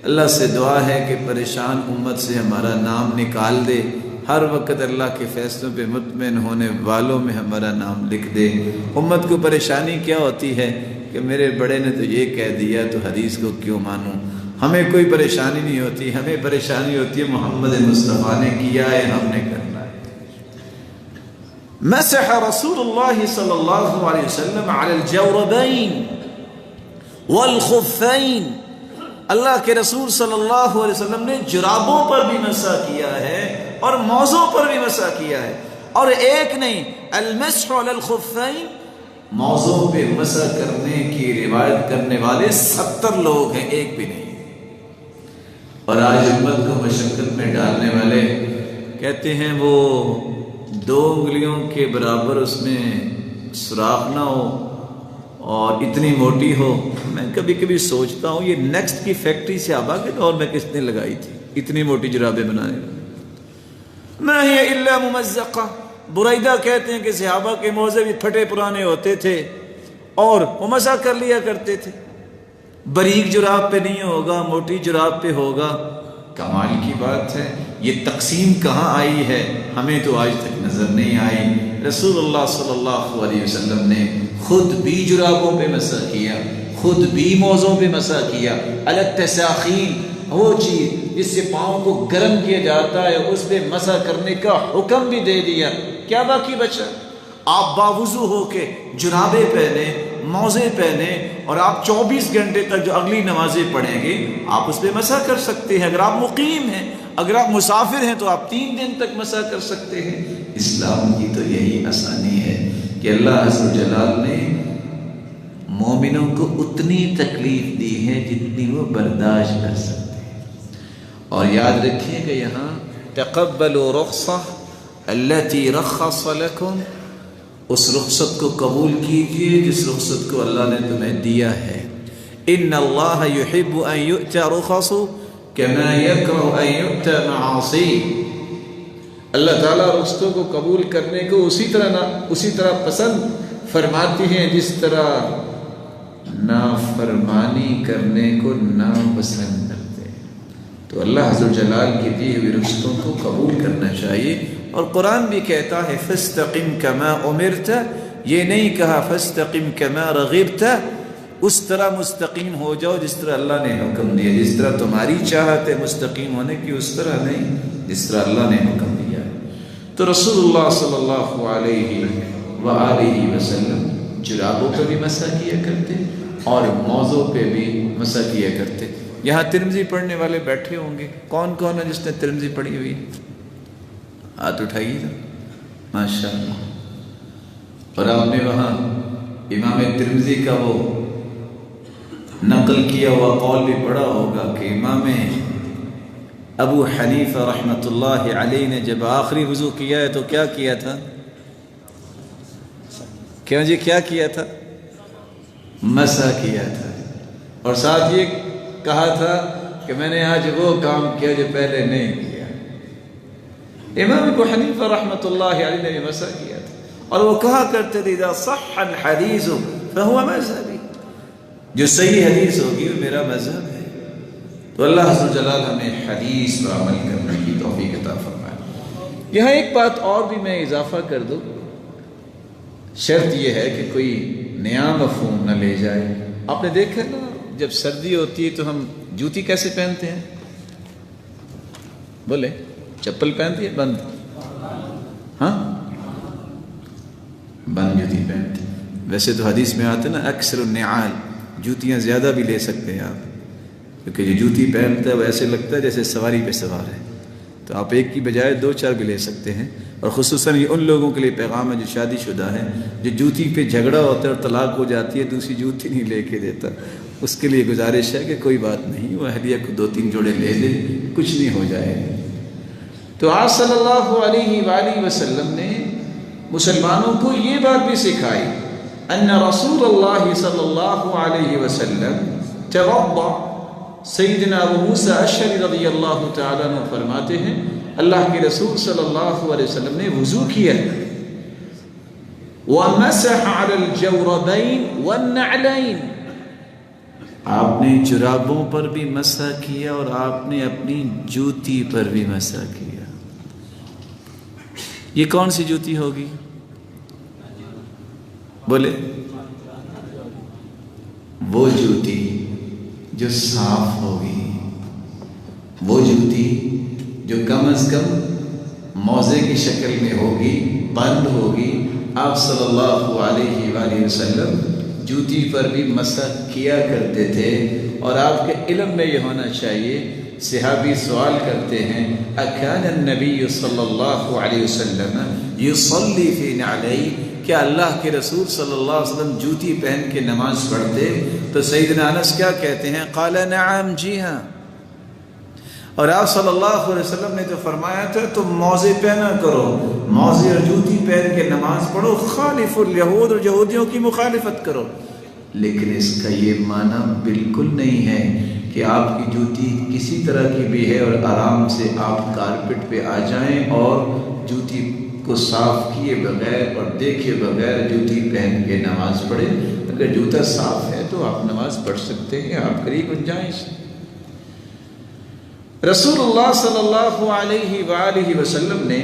اللہ سے دعا ہے کہ پریشان امت سے ہمارا نام نکال دے، ہر وقت اللہ کے فیصلوں پہ مطمئن ہونے والوں میں ہمارا نام لکھ دے۔ امت کو پریشانی کیا ہوتی ہے کہ میرے بڑے نے تو یہ کہہ دیا تو حدیث کو کیوں مانوں؟ ہمیں کوئی پریشانی نہیں ہوتی، ہمیں پریشانی ہوتی ہے محمد مصطفیٰ نے کیا ہے، ہم نے کرنا ہے۔ مسح رسول اللہ صلی اللہ علیہ وسلم علی الجوربین والخفین، اللہ کے رسول صلی اللہ علیہ وسلم نے جرابوں پر بھی مسح کیا ہے اور موزوں پر بھی مسح کیا ہے، اور ایک نہیں، المسح علی الخفین، موزوں پہ مسح کرنے کی روایت کرنے والے 70 لوگ ہیں، ایک بھی نہیں۔ اور آج امت کو مشقت میں ڈالنے والے کہتے ہیں وہ 2 انگلیوں کے برابر اس میں سوراخ نہ ہو اور اتنی موٹی ہو۔ میں کبھی کبھی سوچتا ہوں یہ نیکسٹ کی فیکٹری صحابہ کے دور میں کس نے لگائی تھی اتنی موٹی جرابیں بنانے میں؟ ما ہی الا ممزقہ۔ بریدہ کہتے ہیں کہ صحابہ کے موزے بھی پھٹے پرانے ہوتے تھے اور وہ مسح کر لیا کرتے تھے، باریک جراب پہ نہیں ہوگا، موٹی جراب پہ ہوگا۔ کمال کی بات ہے، یہ تقسیم کہاں آئی ہے ہمیں تو آج تک نظر نہیں آئی۔ رسول اللہ صلی اللہ علیہ وسلم نے خود بھی جرابوں پہ مسح کیا، خود بھی موزوں پہ مسح کیا۔ التساخین، وہ چیز جس سے پاؤں کو گرم کیا جاتا ہے، اس پہ مسح کرنے کا حکم بھی دے دیا۔ کیا باقی بچا؟ آپ باوضو ہو کے جرابیں پہنے، موزے پہنے، اور آپ 24 گھنٹے تک جو اگلی نمازیں پڑھیں گے آپ اس پہ مسح کر سکتے ہیں۔ اگر آپ مقیم ہیں، اگر آپ مسافر ہیں تو آپ 3 دن تک مسح کر سکتے ہیں۔ اسلام کی تو یہی آسانی ہے کہ اللہ عز و جلال نے مومنوں کو اتنی تکلیف دی ہے جتنی وہ برداشت کر سکتے ہیں۔ اور یاد رکھیں کہ یہاں تقبلوا رخصہ التي رخص لكم، اس رخصت کو قبول کیجئے جس رخصت کو اللہ نے تمہیں دیا ہے۔ ان اللہ یحب ان یؤتی رخص کما یکرہ ان یؤتی معاصی. اللہ تعالیٰ رخصتوں کو قبول کرنے کو اسی طرح پسند فرماتی ہیں جس طرح نافرمانی کرنے کو ناپسند کرتے ہیں. تو اللہ عز و جلال کی دی ہوئی رخصتوں کو قبول کرنا چاہیے. اور قرآن بھی کہتا ہے فاستقم کما امرت، یہ نہیں کہا فاستقم کما رغبت. اس طرح مستقیم ہو جاؤ جس طرح اللہ نے حکم دیا. جس طرح تمہاری چاہت ہے مستقیم ہونے کی اس طرح نہیں، جس طرح اللہ نے حکم دیا ہے. تو رسول اللہ صلی اللہ علیہ وآلہ وسلم جرابوں پہ بھی مسح کیا کرتے اور موزوں پہ بھی مسح کیا کرتے. یہاں ترمذی پڑھنے والے بیٹھے ہوں گے. کون کون ہے جس نے ترمذی پڑھی ہوئی؟ ہاتھ اٹھائیے گا. ماشاء اللہ. اور آپ نے وہاں امام ترمذی کا وہ نقل کیا ہوا قول بھی پڑھا ہوگا کہ امام ابو حنیفہ رحمۃ اللہ علیہ نے جب آخری وضو کیا ہے تو کیا کیا تھا؟ کیوں جی کیا کیا تھا؟ مسح کیا تھا. اور ساتھ یہ کہا تھا کہ میں نے آج وہ کام کیا جو پہلے نہیں کیا. امام ابو حنیفہ رحمۃ اللہ علیہ نے بھی مسح کیا تھا اور وہ کہا کرتے تھے اذا صح الحدیث فهو مذہبی، جو صحیح حدیث ہوگی وہ میرا مذہب ہے. تو اللہ عز و جلال ہمیں حدیث پر عمل کرنے کی توفیق عطا فرمائے. یہاں ایک بات اور بھی میں اضافہ کر دوں. شرط یہ ہے کہ کوئی نیا مفہوم نہ لے جائے. آپ نے دیکھا نا جب سردی ہوتی ہے تو ہم جوتی کیسے پہنتے ہیں؟ بولے چپل پہنتے ہیں بند؟ ہاں بند جوتی پہنتے ہیں. ویسے تو حدیث میں آتے نا اکثر النعال، جوتیاں زیادہ بھی لے سکتے ہیں آپ، کیونکہ جو جوتی پہنتا ہے وہ ایسے لگتا ہے جیسے سواری پہ سوار ہے. تو آپ ایک کی بجائے 2-4 بھی لے سکتے ہیں. اور خصوصاً یہ ان لوگوں کے لیے پیغام ہے جو شادی شدہ ہیں، جو جوتی پہ جھگڑا ہوتا ہے اور طلاق ہو جاتی ہے دوسری جوتی نہیں لے کے دیتا. اس کے لیے گزارش ہے کہ کوئی بات نہیں، وہ اہلیہ کو 2-3 جوڑے لے دے، کچھ نہیں ہو جائے. تو آپ صلی اللہ علیہ وآلہ وسلم نے مسلمانوں کو یہ بات بھی سکھائی ان رسول اللہ صلی اللہ علیہ وسلم توضأ. سیدنا ابو موسیٰ اشعری رضی اللہ تعالیٰ عنہ فرماتے ہیں اللہ کے رسول صلی اللہ علیہ وسلم نے وضو کیا وَمَسَحَ عَلَى الْجَوْرَبَيْنِ وَالنَّعْلَيْنِ. آپ نے جرابوں پر بھی مسح کیا اور آپ نے اپنی جوتی پر بھی مسح کیا. یہ کون سی جوتی ہوگی؟ بولے وہ جوتی جو صاف ہوگی، وہ جوتی جو کم از کم موزے کی شکل میں ہوگی، بند ہوگی. آپ صلی اللہ علیہ وآلہ وسلم جوتی پر بھی مسح کیا کرتے تھے. اور آپ کے علم میں یہ ہونا چاہیے. صحابی سوال کرتے ہیں اکان النبی صلی اللہ علیہ وسلم یصلی فی نعلیہ، کیا اللہ کے رسول صلی اللہ علیہ وسلم جوتی پہن کے نماز پڑھتے؟ تو سیدنا انس کیا کہتے ہیں؟ قال نعم، جی ہاں. اور آپ صلی اللہ علیہ وسلم نے تو فرمایا تھا تم موزے پہنا کرو، موزے اور جوتی پہن کے نماز پڑھو، خالف الیہود، اور یہودیوں کی مخالفت کرو. لیکن اس کا یہ معنی بالکل نہیں ہے کہ آپ کی جوتی کسی طرح کی بھی ہے اور آرام سے آپ کارپٹ پہ آ جائیں اور جوتی کو صاف کیے بغیر اور دیکھے بغیر جوتی پہن کے نماز پڑھے. اگر جوتا صاف ہے تو آپ نماز پڑھ سکتے ہیں، آپ کری گنجائش. رسول اللہ صلی اللہ علیہ وآلہ وسلم نے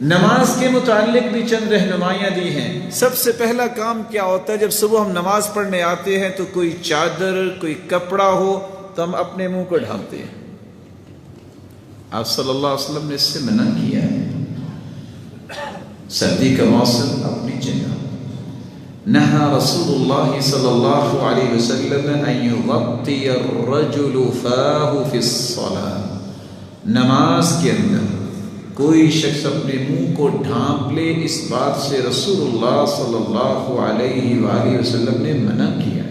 نماز کے متعلق بھی چند رہنمائیاں دی ہیں. سب سے پہلا کام کیا ہوتا ہے؟ جب صبح ہم نماز پڑھنے آتے ہیں تو کوئی چادر، کوئی کپڑا ہو تو ہم اپنے منہ کو ڈھانپتے ہیں. آپ صلی اللہ علیہ وسلم نے اس سے منع کیا ہے. سردی کا موسم اپنی جگہ. نہا رسول اللہ صلی اللہ علیہ وسلم ان یغطی الرجل فاہ فی الصلاۃ. نماز کے اندر کوئی شخص اپنے منہ کو ڈھانپ لے، اس بات سے رسول اللہ صلی اللہ علیہ وآلہ وسلم نے منع کیا.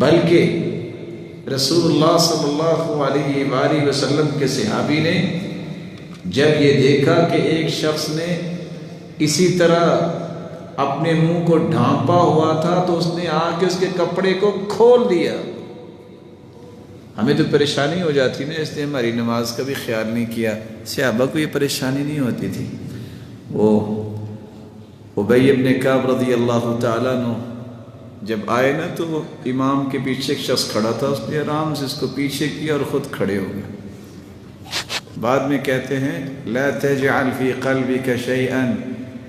بلکہ رسول اللہ صلی اللہ علیہ وآلہ وسلم کے صحابی نے جب یہ دیکھا کہ ایک شخص نے اسی طرح اپنے منہ کو ڈھانپا ہوا تھا تو اس نے آ کے اس کے کپڑے کو کھول دیا۔ ہمیں تو پریشانی ہو جاتی نا، اس نے ہماری نماز کا بھی خیال نہیں کیا۔ صحابہ کو یہ پریشانی نہیں ہوتی تھی۔ وہ ابی بن کعب رضی اللہ تعالیٰ عنہ جب آئے نا تو وہ امام کے پیچھے ایک شخص کھڑا تھا، اس نے آرام سے اس کو پیچھے کیا اور خود کھڑے ہو گئے۔ بعد میں کہتے ہیں لا تجعل فی قلبک شیئا،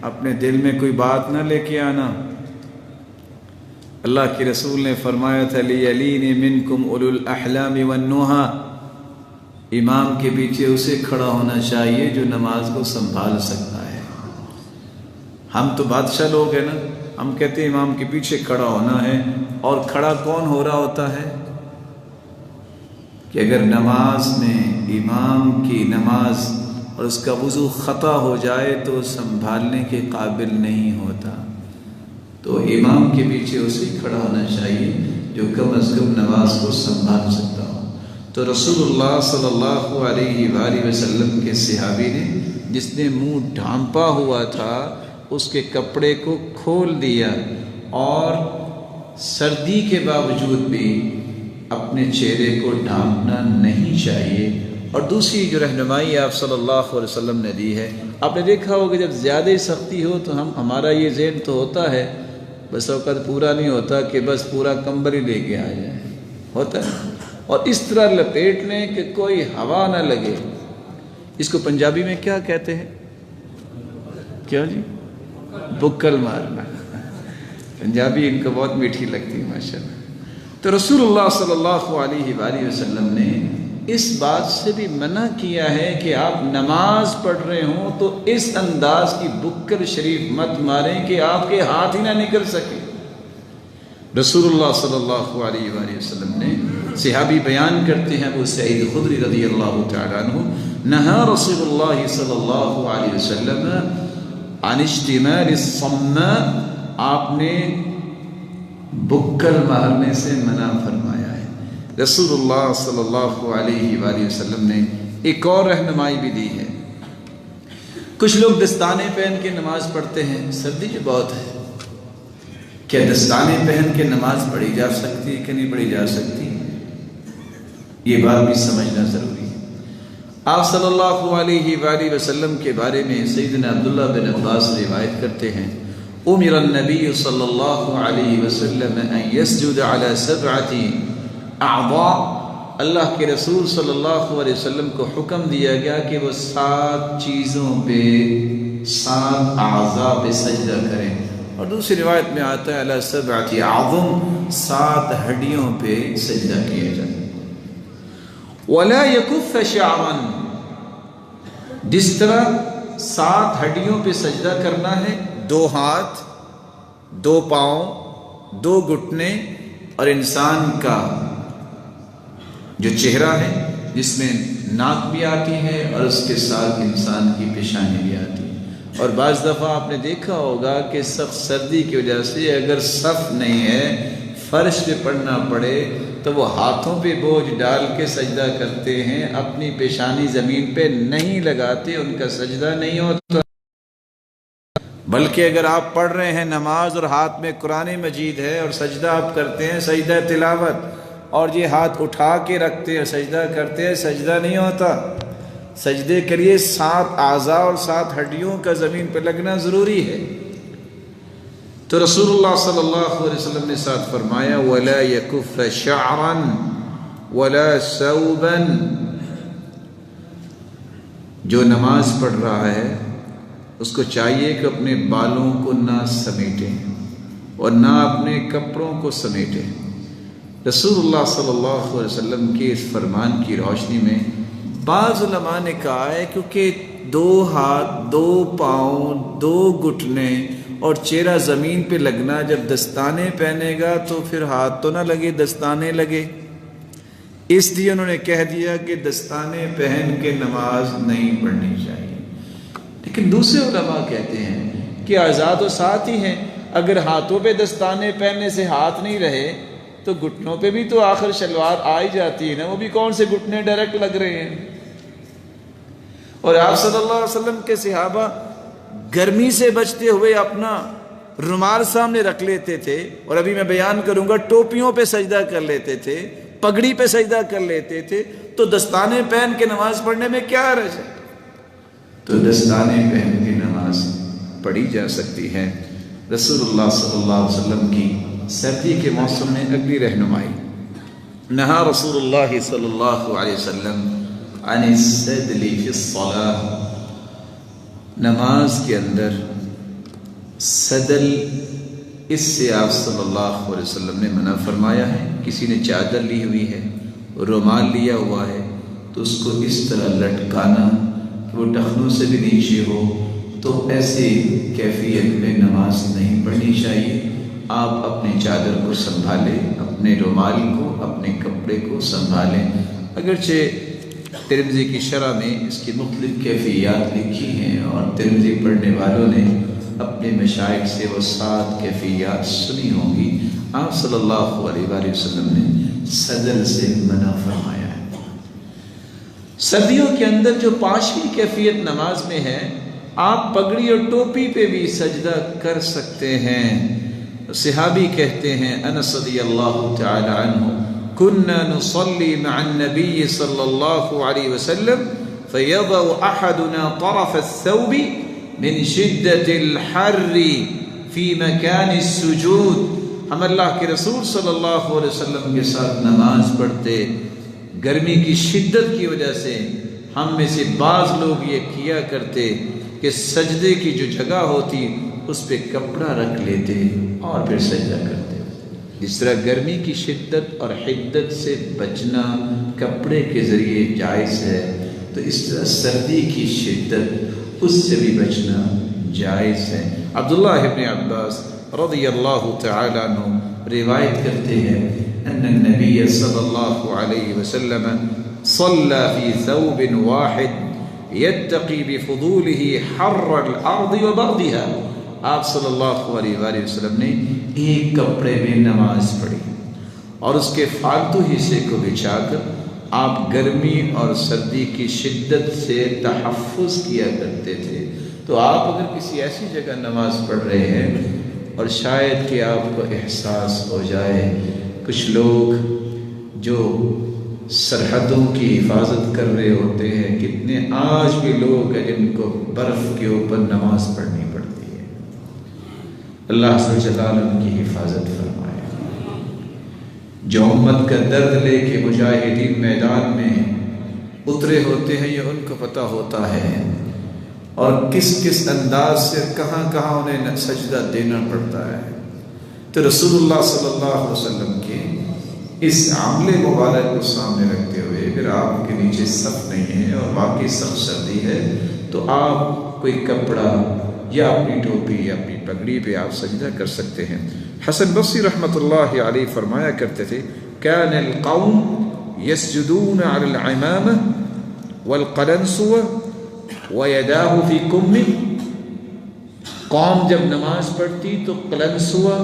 اپنے دل میں کوئی بات نہ لے کے آنا۔ اللہ کے رسول نے فرمایا تھا لیلین منکم اولو الاحلام والنہی، امام کے پیچھے اسے کھڑا ہونا چاہیے جو نماز کو سنبھال سکتا ہے۔ ہم تو بادشاہ لوگ ہیں نا، ہم کہتے ہیں امام کے پیچھے کھڑا ہونا ہے، اور کھڑا کون ہو رہا ہوتا ہے کہ اگر نماز میں امام کی نماز اور اس کا وضو خطا ہو جائے تو سنبھالنے کے قابل نہیں ہوتا، تو امام کے پیچھے اسے کھڑا ہونا چاہیے جو کم از کم نماز کو سنبھال سکتا ہو۔ تو رسول اللہ صلی اللہ علیہ وآلہ وسلم کے صحابی نے، جس نے منہ ڈھانپا ہوا تھا، اس کے کپڑے کو کھول دیا، اور سردی کے باوجود بھی اپنے چہرے کو ڈھانپنا نہیں چاہیے۔ اور دوسری جو رہنمائی آپ صلی اللہ علیہ وسلم نے دی ہے، آپ نے دیکھا ہوگا جب زیادہ سختی ہو تو ہمارا یہ ذہن تو ہوتا ہے، بس اوقات پورا نہیں ہوتا کہ بس پورا کمبل ہی لے کے آ جائے، ہوتا ہے، اور اس طرح لپیٹ لیں کہ کوئی ہوا نہ لگے۔ اس کو پنجابی میں کیا کہتے ہیں؟ کیا جی؟ بکل مارنا۔ پنجابی ان کو بہت میٹھی لگتی ہے ماشاءاللہ۔ تو رسول اللہ صلی اللہ علیہ وآلہ وسلم نے اس بات سے بھی منع کیا ہے کہ آپ نماز پڑھ رہے ہوں تو اس انداز کی بکر شریف مت ماریں کہ آپ کے ہاتھ ہی نہ نکل سکے۔ رسول اللہ صلی اللہ علیہ وآلہ وسلم نے، صحابی بیان کرتے ہیں ابو سعید خدری رضی اللہ تعالیٰ عنہ، نہا رسول اللہ صلی اللہ علیہ وسلم عن اشتمال الصماء، آپ نے بکل مارنے سے منع فرمایا ہے۔ رسول اللہ صلی اللہ علیہ وآلہ وسلم نے ایک اور رہنمائی بھی دی ہے۔ کچھ لوگ دستانے پہن کے نماز پڑھتے ہیں، سردی جو بہت ہے، کیا دستانے پہن کے نماز پڑھی جا سکتی ہے کہ نہیں پڑھی جا سکتی؟ یہ بات بھی سمجھنا ضروری ہے۔ آپ صلی اللہ علیہ وآلہ وسلم کے بارے میں سیدنا عبداللہ بن عباس روایت کرتے ہیں، امر النبی صلی اللہ علیہ وسلم ان یسجد علی 7 اعضاء، اللہ کے رسول صلی اللہ علیہ وسلم کو حکم دیا گیا کہ وہ 7 چیزوں پہ، 7 اعضاء پہ سجدہ کریں، اور دوسری روایت میں آتا ہے علی 7 اعظم، 7 ہڈیوں پہ سجدہ کیا جائے۔ وَلَا يَكُفَّ شَعْرًا، جس طرح 7 ہڈیوں پہ سجدہ کرنا ہے، 2 ہاتھ، 2 پاؤں، 2 گھٹنے، اور انسان کا جو چہرہ ہے جس میں ناک بھی آتی ہے اور اس کے ساتھ انسان کی پیشانی بھی آتی ہے۔ اور بعض دفعہ آپ نے دیکھا ہوگا کہ سخت سردی کی وجہ سے اگر صف نہیں ہے، فرش پہ پڑنا پڑے تو وہ ہاتھوں پہ بوجھ ڈال کے سجدہ کرتے ہیں، اپنی پیشانی زمین پہ نہیں لگاتے، ان کا سجدہ نہیں ہوتا۔ بلکہ اگر آپ پڑھ رہے ہیں نماز اور ہاتھ میں قرآن مجید ہے اور سجدہ آپ کرتے ہیں، سجدہ تلاوت، اور یہ ہاتھ اٹھا کے رکھتے ہیں سجدہ کرتے ہیں، سجدہ نہیں ہوتا۔ سجدے کے لیے 7 اعضاء اور 7 ہڈیوں کا زمین پہ لگنا ضروری ہے۔ تو رسول اللہ صلی اللہ علیہ وسلم نے ساتھ فرمایا وَلَا يَكُفَّ شَعْرًا وَلَا ثَوْبًا، جو نماز پڑھ رہا ہے اس کو چاہیے کہ اپنے بالوں کو نہ سمیٹے اور نہ اپنے کپڑوں کو سمیٹے۔ رسول اللہ صلی اللہ علیہ وسلم کے اس فرمان کی روشنی میں بعض علماء نے کہا ہے کیونکہ 2 ہاتھ، 2 پاؤں، 2 گھٹنے اور چہرہ زمین پہ لگنا، جب دستانے پہنے گا تو پھر ہاتھ تو نہ لگے، دستانے لگے، اس لیے انہوں نے کہہ دیا کہ دستانے پہن کے نماز نہیں پڑھنی چاہیے۔ لیکن دوسرے علماء کہتے ہیں کہ اعضاء تو 7 ہی ہیں، اگر ہاتھوں پہ دستانے پہننے سے ہاتھ نہیں رہے تو گھٹنوں پہ بھی تو آخر شلوار آ ہی جاتی ہے نا، وہ بھی کون سے گھٹنے ڈائریکٹ لگ رہے ہیں۔ اور آپ صلی اللہ علیہ وسلم کے صحابہ گرمی سے بچتے ہوئے اپنا رومال سامنے رکھ لیتے تھے، اور ابھی میں بیان کروں گا ٹوپیوں پہ سجدہ کر لیتے تھے، پگڑی پہ سجدہ کر لیتے تھے، تو دستانے پہن کے نماز پڑھنے میں کیا حرج ہے؟ تو دستانے پہن کے نماز پڑھی جا سکتی ہے۔ رسول اللہ صلی اللہ علیہ وسلم کی سردی کے موسم میں اگلی رہنمائی، نہا رسول اللہ صلی اللہ علیہ وسلم عن السدل فی الصلاة، نماز کے اندر سدل، اس سے آپ صلی اللہ علیہ وسلم نے منع فرمایا ہے۔ کسی نے چادر لی ہوئی ہے، رومال لیا ہوا ہے، تو اس کو اس طرح لٹکانا کہ وہ ٹخنوں سے بھی نیچے ہو، تو ایسی کیفیت میں نماز نہیں پڑھنی چاہیے۔ آپ اپنے چادر کو سنبھالیں، اپنے رومال کو، اپنے کپڑے کو سنبھالیں۔ اگرچہ ترمذی کی شرح میں اس کی مختلف کیفیات لکھی ہیں، اور ترمذی پڑھنے والوں نے اپنے مشائخ سے وہ 7 کیفیات سنی ہوں گی۔ آپ صلی اللہ علیہ وآلہ وسلم نے سدل سے منع فرمایا ہے۔ سردیوں کے اندر جو 5ویں کیفیت نماز میں ہے، آپ پگڑی اور ٹوپی پہ بھی سجدہ کر سکتے ہیں۔ صحابی کہتے ہیں، انس رضی اللہ تعالی عنہ، كنا نصلي مع النبي صلى الله عليه وسلم فيضع أحدنا طرف الثوب من شدة الحر في مكان السجود۔ ہم اللہ کے رسول صلی اللہ علیہ وسلم کے ساتھ نماز پڑھتے، گرمی کی شدت کی وجہ سے ہم میں سے بعض لوگ یہ کیا کرتے کہ سجدے کی جو جگہ ہوتی اس پہ کپڑا رکھ لیتے اور پھر سجدہ کرتے۔ جس طرح گرمی کی شدت اور حدت سے بچنا کپڑے کے ذریعے جائز ہے، تو اس طرح سردی کی شدت اس سے بھی بچنا جائز ہے۔ عبداللہ ابن عباس رضی اللہ تعالی عنہ روایت کرتے ہیں، ان النبی صلی اللہ علیہ وسلم صلی فی ثوب واحد یتقی بفضولہ حر الارض وبردها۔ آپ صلی اللہ علیہ وآلہ وسلم نے ایک کپڑے میں نماز پڑھی، اور اس کے فالتو حصے کو بچھا کر آپ گرمی اور سردی کی شدت سے تحفظ کیا کرتے تھے۔ تو آپ اگر کسی ایسی جگہ نماز پڑھ رہے ہیں، اور شاید کہ آپ کو احساس ہو جائے کچھ لوگ جو سرحدوں کی حفاظت کر رہے ہوتے ہیں، کتنے آج بھی لوگ ہیں جن کو برف کے اوپر نماز پڑھنی پڑتی ہے، اللہ جلال ان کی حفاظت فرمائے۔ جو امت کا درد لے کے مجاہدین میدان میں اترے ہوتے ہیں، یہ ان کو پتہ ہوتا ہے، اور کس کس انداز سے کہاں کہاں انہیں سجدہ دینا پڑتا ہے۔ تو رسول اللہ صلی اللہ علیہ وسلم کے اس عمل مبارک کو سامنے رکھتے ہوئے اگر آپ کے نیچے صف نہیں ہے اور واقعی سخت سردی ہے، تو آپ کوئی کپڑا یا اپنی ٹوپی یا اپنی پگڑی پہ آپ سجدہ کر سکتے ہیں۔ حسن بصری رحمۃ اللہ علیہ فرمایا کرتے تھے، كان القوم يسجدون على العمامة والقلنسوة ويداه في كمه۔ قوم جب نماز پڑھتی تو قلنسوہ،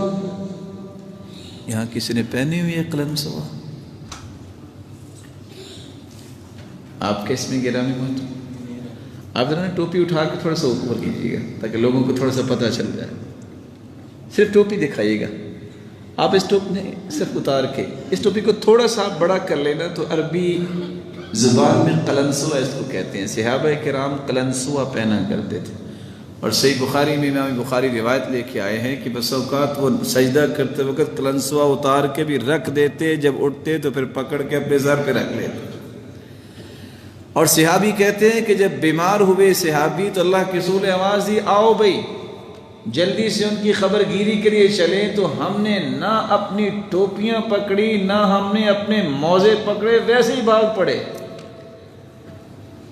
یہاں کسی نے پہنی ہوئی ہے قلنسوہ؟ آپ کے اس میں گرامی موت، آپ ذرا ٹوپی اٹھا کے تھوڑا سا اوپر کیجیے گا تاکہ لوگوں کو تھوڑا سا پتہ چل جائے۔ صرف ٹوپی دکھائیے گا، آپ اس ٹوپی نے صرف اتار کے اس ٹوپی کو تھوڑا سا بڑا کر لینا، تو عربی زبان میں قلنسوہ اس کو کہتے ہیں۔ صحابہ کرام قلنسوہ پہنا کرتے تھے، اور صحیح بخاری میں امام بخاری روایت لے کے آئے ہیں کہ بس اوقات وہ سجدہ کرتے وقت قلنسوہ اتار کے بھی رکھ دیتے، جب اٹھتے تو پھر پکڑ کے اپنے سر پہ رکھ لیتے۔ اور صحابی کہتے ہیں کہ جب بیمار ہوئے صحابی تو اللہ کے رسول نے آواز دی، آؤ بھائی جلدی سے ان کی خبر گیری کے لیے چلیں، تو ہم نے نہ اپنی ٹوپیاں پکڑی نہ ہم نے اپنے موزے پکڑے، ویسے ہی بھاگ پڑے۔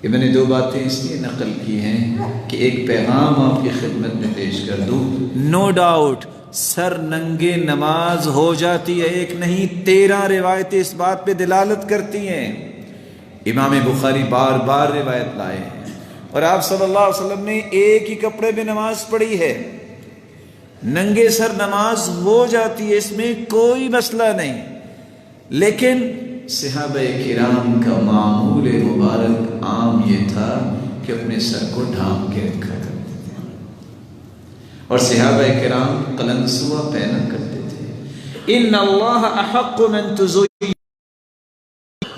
کہ میں نے دو باتیں اس لیے نقل کی ہیں کہ ایک پیغام آپ کی خدمت میں پیش کر دوں۔ نو ڈاؤٹ سر ننگے نماز ہو جاتی ہے، ایک نہیں 13 روایتیں اس بات پہ دلالت کرتی ہیں۔ امام بخاری بار بار روایت لائے ہیں، اور آپ صلی اللہ علیہ وسلم نے ایک ہی کپڑے میں نماز پڑھی ہے، ننگے سر نماز ہو جاتی ہے، اس میں کوئی مسئلہ نہیں۔ لیکن صحابہ کرام کا معمول مبارک عام یہ تھا کہ اپنے سر کو ڈھانپ کے رکھا کرتے تھے۔ اور صحابہ کرام قلنسوہ پہنا کرتے تھے۔ ان اللہ احق من تزین،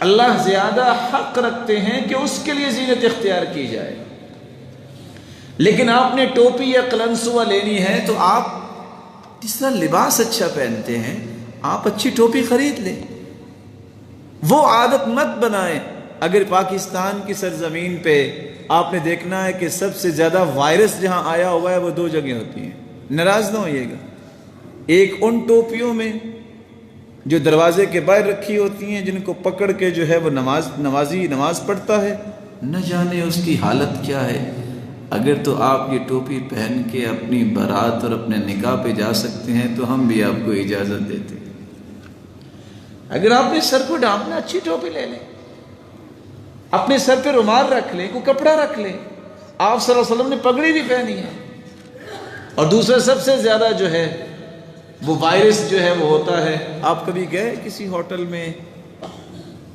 اللہ زیادہ حق رکھتے ہیں کہ اس کے لیے زینت اختیار کی جائے۔ لیکن آپ نے ٹوپی یا قلنسوہ لینی ہے تو آپ جس طرح لباس اچھا پہنتے ہیں آپ اچھی ٹوپی خرید لیں، وہ عادت مت بنائیں۔ اگر پاکستان کی سرزمین پہ آپ نے دیکھنا ہے کہ سب سے زیادہ وائرس جہاں آیا ہوا ہے وہ دو جگہ ہوتی ہیں، ناراض نہ ہوئیے گا۔ ایک ان ٹوپیوں میں جو دروازے کے باہر رکھی ہوتی ہیں، جن کو پکڑ کے جو ہے وہ نمازی نماز پڑھتا ہے، نہ جانے اس کی حالت کیا ہے۔ اگر تو آپ یہ ٹوپی پہن کے اپنی بارات اور اپنے نکاح پہ جا سکتے ہیں تو ہم بھی آپ کو اجازت دیتے ہیں۔ اگر آپ نے سر کو ڈھانپنا، اچھی ٹوپی لے لیں، اپنے سر پہ رومال رکھ لیں، کوئی کپڑا رکھ لیں۔ آپ صلی اللہ علیہ وسلم نے پگڑی بھی پہنی ہے۔ اور دوسرا سب سے زیادہ جو ہے وہ وائرس جو ہے وہ ہوتا ہے، آپ کبھی گئے کسی ہوٹل میں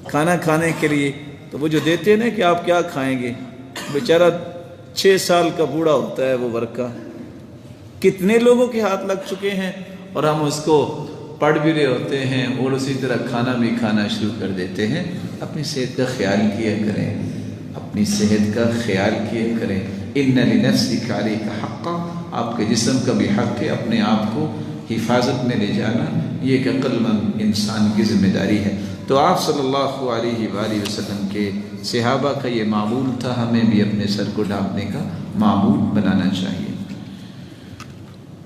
کھانا کھانے کے لیے تو وہ جو دیتے ہیں نا کہ آپ کیا کھائیں گے، بیچارہ 6 سال کا بوڑھا ہوتا ہے وہ ورقہ، کتنے لوگوں کے ہاتھ لگ چکے ہیں اور ہم اس کو پڑھ بھی رہے ہوتے ہیں اور اسی طرح کھانا بھی کھانا شروع کر دیتے ہیں۔ اپنی صحت کا خیال کیا کریں، اپنی صحت کا خیال کیا کریں۔ ان لنفسک علیک حقا، آپ کے جسم کا بھی حق ہے اپنے آپ کو حفاظت میں لے جانا، یہ ایک عقل مند انسان کی ذمہ داری ہے۔ تو آپ صلی اللہ علیہ وآلہ وسلم کے صحابہ کا یہ معمول تھا، ہمیں بھی اپنے سر کو ڈھانپنے کا معمول بنانا چاہیے۔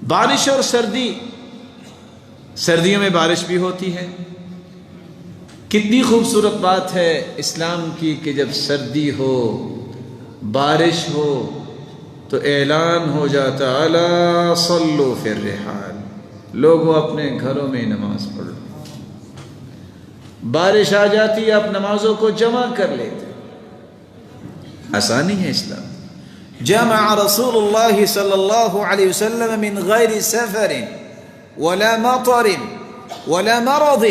بارش اور سردی، سردیوں میں بارش بھی ہوتی ہے۔ کتنی خوبصورت بات ہے اسلام کی کہ جب سردی ہو، بارش ہو تو اعلان ہو جاتا الا صلوا فی الرحال، لوگوں اپنے گھروں میں نماز پڑھو۔ بارش آ جاتی، آپ نمازوں کو جمع کر لیتے، آسانی ہے اسلام۔ جمع رسول اللہ صلی اللہ علیہ وسلم من غیر سفر ولا مطر ولا مرض،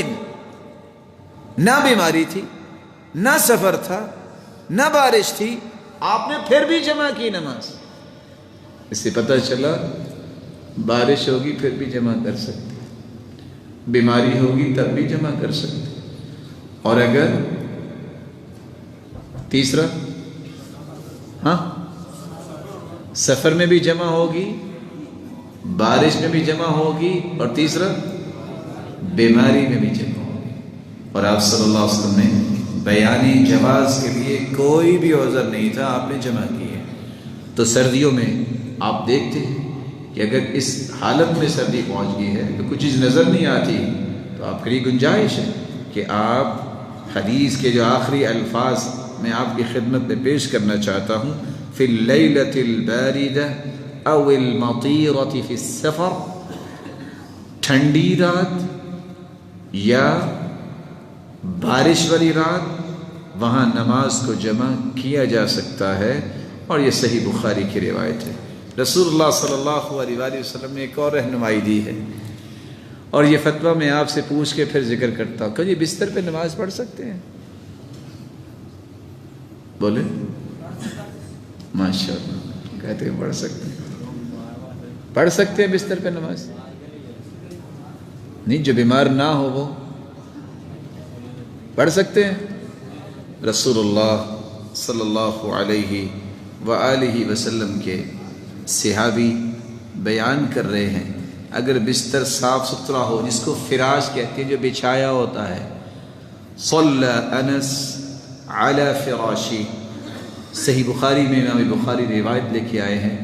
نہ بیماری تھی، نہ سفر تھا، نہ بارش تھی، آپ نے پھر بھی جمع کی نماز۔ اس سے پتہ چلا بارش ہوگی پھر بھی جمع کر سکتے، بیماری ہوگی تب بھی جمع کر سکتے، اور اگر تیسرا سفر میں بھی جمع ہوگی، بارش میں بھی جمع ہوگی، اور تیسرا بیماری میں بھی جمع ہوگی۔ اور آپ صلی اللہ علیہ وسلم نے بیانی جواز کے لیے کوئی بھی عذر نہیں تھا، آپ نے جمع کی ہے۔ تو سردیوں میں آپ دیکھتے ہیں کہ اگر اس حالت میں سردی پہنچ گئی ہے تو کچھ چیز نظر نہیں آتی، تو آپ کے لیے گنجائش ہے کہ آپ حدیث کے جو آخری الفاظ میں آپ کی خدمت میں پیش کرنا چاہتا ہوں، فی اللیلۃ الباردہ او المطیرۃ فی السفر، ٹھنڈی رات یا بارش والی رات، وہاں نماز کو جمع کیا جا سکتا ہے، اور یہ صحیح بخاری کی روایت ہے۔ رسول اللہ صلی اللہ علیہ وآلہ وسلم نے ایک اور رہنمائی دی ہے، اور یہ فتویٰ میں آپ سے پوچھ کے پھر ذکر کرتا ہوں کہ یہ بستر پہ نماز پڑھ سکتے ہیں؟ بولے ماشاءاللہ، کہتے ہیں پڑھ سکتے ہیں، پڑھ سکتے ہیں بستر پہ نماز؟ نہیں، جو بیمار نہ ہو وہ پڑھ سکتے ہیں۔ رسول اللہ صلی اللہ علیہ وآلہ وسلم کے صحابی بیان کر رہے ہیں، اگر بستر صاف ستھرا ہو، جس کو فراش کہتے ہیں، جو بچھایا ہوتا ہے، صلی انس علی فراشی، صحیح بخاری میں امام بخاری روایت لے کے آئے ہیں،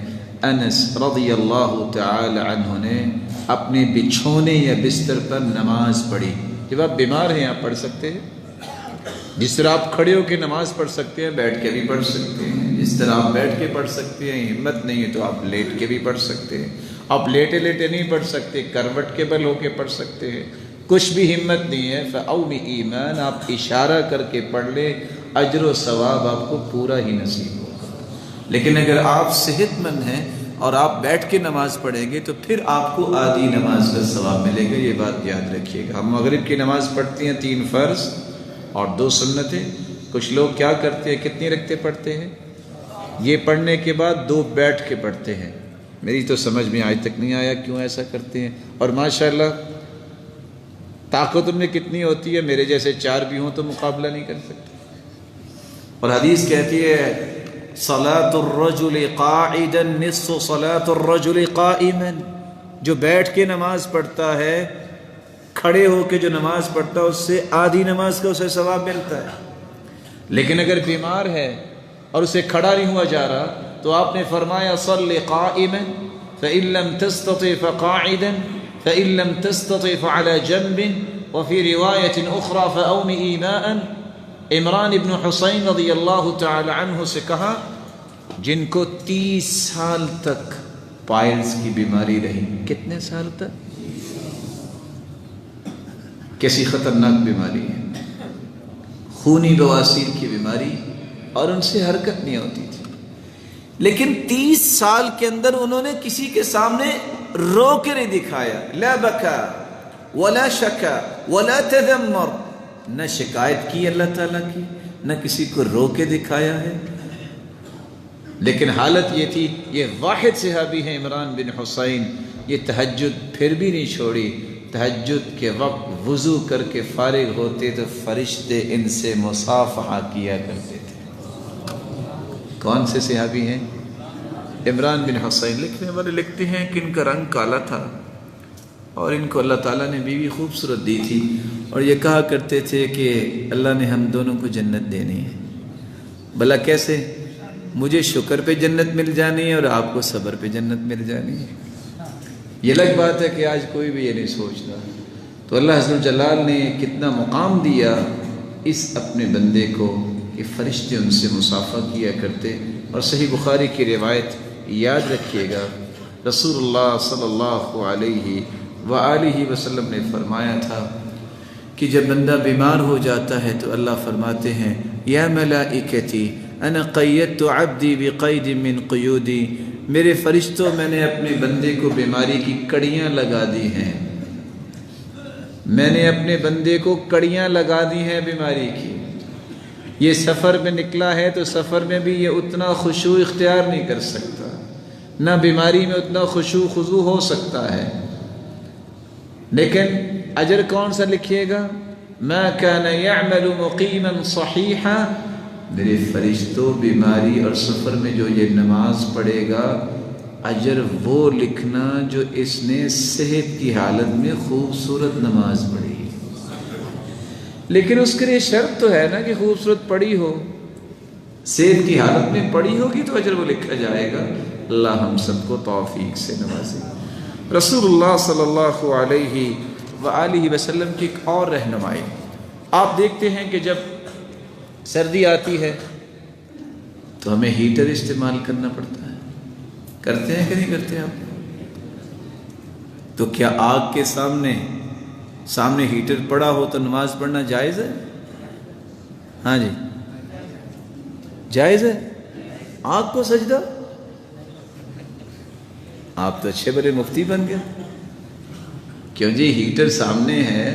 انس رضی اللہ تعالی عنہ نے اپنے بچھونے یا بستر پر نماز پڑھی۔ جب آپ بیمار ہیں آپ پڑھ سکتے ہیں، جس طرح آپ کھڑے ہو کے نماز پڑھ سکتے ہیں، بیٹھ کے بھی پڑھ سکتے ہیں، جس طرح آپ بیٹھ کے پڑھ سکتے ہیں، ہمت نہیں ہے تو آپ لیٹ کے بھی پڑھ سکتے ہیں، آپ لیٹے لیٹے نہیں پڑھ سکتے، کروٹ کے بل ہو کے پڑھ سکتے ہیں، کچھ بھی ہمت نہیں ہے فَأَوْمِ ایمان، آپ اشارہ کر کے پڑھ لیں، اجر و ثواب آپ کو پورا ہی نصیب ہوگا۔ لیکن اگر آپ صحت مند ہیں اور آپ بیٹھ کے نماز پڑھیں گے تو پھر آپ کو آدھی نماز کا ثواب ملے گا، یہ بات یاد رکھیے گا۔ ہم مغرب کی نماز پڑھتے ہیں 3 فرض اور 2 سنتیں، کچھ لوگ کیا کرتے ہیں، کتنی رکعتیں پڑھتے ہیں، یہ پڑھنے کے بعد 2 بیٹھ کے پڑھتے ہیں، میری تو سمجھ میں آج تک نہیں آیا کیوں ایسا کرتے ہیں. اور ماشاءاللہ طاقت ان میں کتنی ہوتی ہے، میرے جیسے 4 بھی ہوں تو مقابلہ نہیں کر سکتے. اور حدیث کہتی ہے صلاۃ الرجل قاعدا نصف صلاۃ الرجل قائما، جو بیٹھ کے نماز پڑھتا ہے، کھڑے ہو کے جو نماز پڑھتا ہے، اس سے آدھی نماز کا اسے ثواب ملتا ہے. لیکن اگر بیمار ہے اور اسے کھڑا نہیں ہوا جا رہا تو آپ نے فرمایا صلی قائما فإن لم تستطع فقاعدا فإن لم تستطع فعلى جنب وفي رواية أخرى فأومئ ماء. عمران ابن حسین رضی اللہ تعالی عنہ سے کہا جن کو 30 سال تک پائلز کی بیماری رہی. کتنے سال تک؟ کیسی خطرناک بیماری ہے، خونی بواسیر کی بیماری، اور ان سے حرکت نہیں ہوتی تھی. لیکن 30 سال کے اندر انہوں نے کسی کے سامنے رو کے نہیں دکھایا. لا بکا ولا شکا ولا تذمر، نہ شکایت کی اللہ تعالیٰ کی، نہ کسی کو رو کے دکھایا ہے. لیکن حالت یہ تھی، یہ واحد صحابی ہیں عمران بن حسین، یہ تہجد پھر بھی نہیں چھوڑی. تہجد کے وقت وضو کر کے فارغ ہوتے تو فرشتے ان سے مصافحہ کیا کرتے تھے. کون سے صحابی ہیں؟ عمران بن حسین. لکھنے والے لکھتے ہیں کہ ان کا رنگ کالا تھا اور ان کو اللہ تعالیٰ نے بیوی خوبصورت دی تھی، اور یہ کہا کرتے تھے کہ اللہ نے ہم دونوں کو جنت دینی ہے. بھلا کیسے؟ مجھے شکر پہ جنت مل جانی ہے اور آپ کو صبر پہ جنت مل جانی ہے. یہ الگ بات ہے کہ آج کوئی بھی یہ نہیں سوچتا. تو اللہ عز و جلال نے کتنا مقام دیا اس اپنے بندے کو کہ فرشتے ان سے مصافحہ کیا کرتے. اور صحیح بخاری کی روایت یاد رکھیے گا، رسول اللہ صلی اللہ علیہ وآلہ وسلم نے فرمایا تھا کہ جب بندہ بیمار ہو جاتا ہے تو اللہ فرماتے ہیں یا ملائکتی انا قیدت عبدی بقید من قیودی، میرے فرشتوں میں نے اپنے بندے کو بیماری کی کڑیاں لگا دی ہیں، میں نے اپنے بندے کو کڑیاں لگا دی ہیں بیماری کی. یہ سفر میں نکلا ہے تو سفر میں بھی یہ اتنا خشوع اختیار نہیں کر سکتا، نہ بیماری میں اتنا خشوع خضوع ہو سکتا ہے. لیکن اجر کون سا لکھیے گا؟ ما كان يعمل مقيما صحيحا، میرے فرشتوں بیماری اور سفر میں جو یہ نماز پڑھے گا اجر وہ لکھنا جو اس نے صحت کی حالت میں خوبصورت نماز پڑھی. لیکن اس کے لیے شرط تو ہے نا کہ خوبصورت پڑھی ہو، صحت کی حالت میں پڑھی ہوگی تو اجر وہ لکھا جائے گا. اللہ ہم سب کو توفیق سے نوازے. رسول اللہ صلی اللہ علیہ وآلہ وسلم کی ایک اور رہنمائی، آپ دیکھتے ہیں کہ جب سردی آتی ہے تو ہمیں ہیٹر استعمال کرنا پڑتا ہے. کرتے ہیں کہ نہیں کرتے آپ؟ تو کیا آگ کے سامنے ہیٹر پڑا ہو تو نماز پڑھنا جائز ہے؟ ہاں جی جائز ہے. آگ کو سجدہ، آپ تو اچھے بڑے مفتی بن گئے. کیوں جی؟ ہیٹر سامنے ہے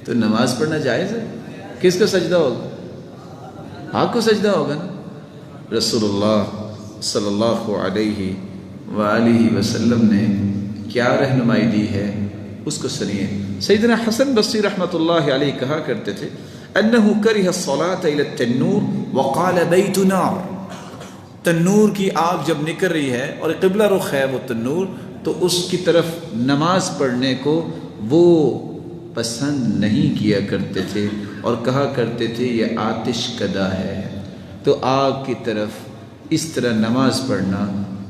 تو نماز پڑھنا جائز ہے. کس کو سجدہ ہوگا؟ آگ کو سجدہ ہوگا نا. رسول اللہ صلی اللہ علیہ وآلہ وسلم نے کیا رہنمائی دی ہے اس کو سنیے. سیدنا حسن بصری رحمۃ اللہ علیہ کہا کرتے تھے انہ کرہ الصلاۃ الی التنور وقال بیت نار. تنور کی آگ جب نکل رہی ہے اور قبلہ رخ ہے وہ تنور، تو اس کی طرف نماز پڑھنے کو وہ پسند نہیں کیا کرتے تھے اور کہا کرتے تھے یہ آتش کدہ ہے. تو آگ کی طرف اس طرح نماز پڑھنا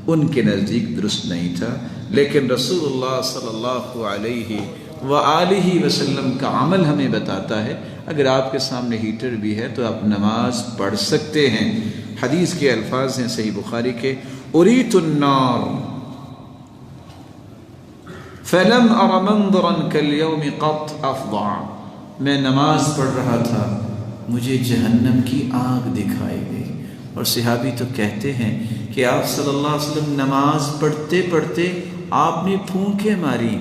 ان کے نزدیک درست نہیں تھا. لیکن رسول اللہ صلی اللہ علیہ وآلہ وسلم کا عمل ہمیں بتاتا ہے اگر آپ کے سامنے ہیٹر بھی ہے تو آپ نماز پڑھ سکتے ہیں. حدیث کے الفاظ ہیں صحیح بخاری کے، اریت النار فلم ار منظرا کالیوم قط افظع، میں نماز پڑھ رہا تھا مجھے جہنم کی آگ دکھائی گئی. اور صحابی تو کہتے ہیں کہ آپ صلی اللہ علیہ وسلم نماز پڑھتے پڑھتے آپ نے پھونکیں ماری.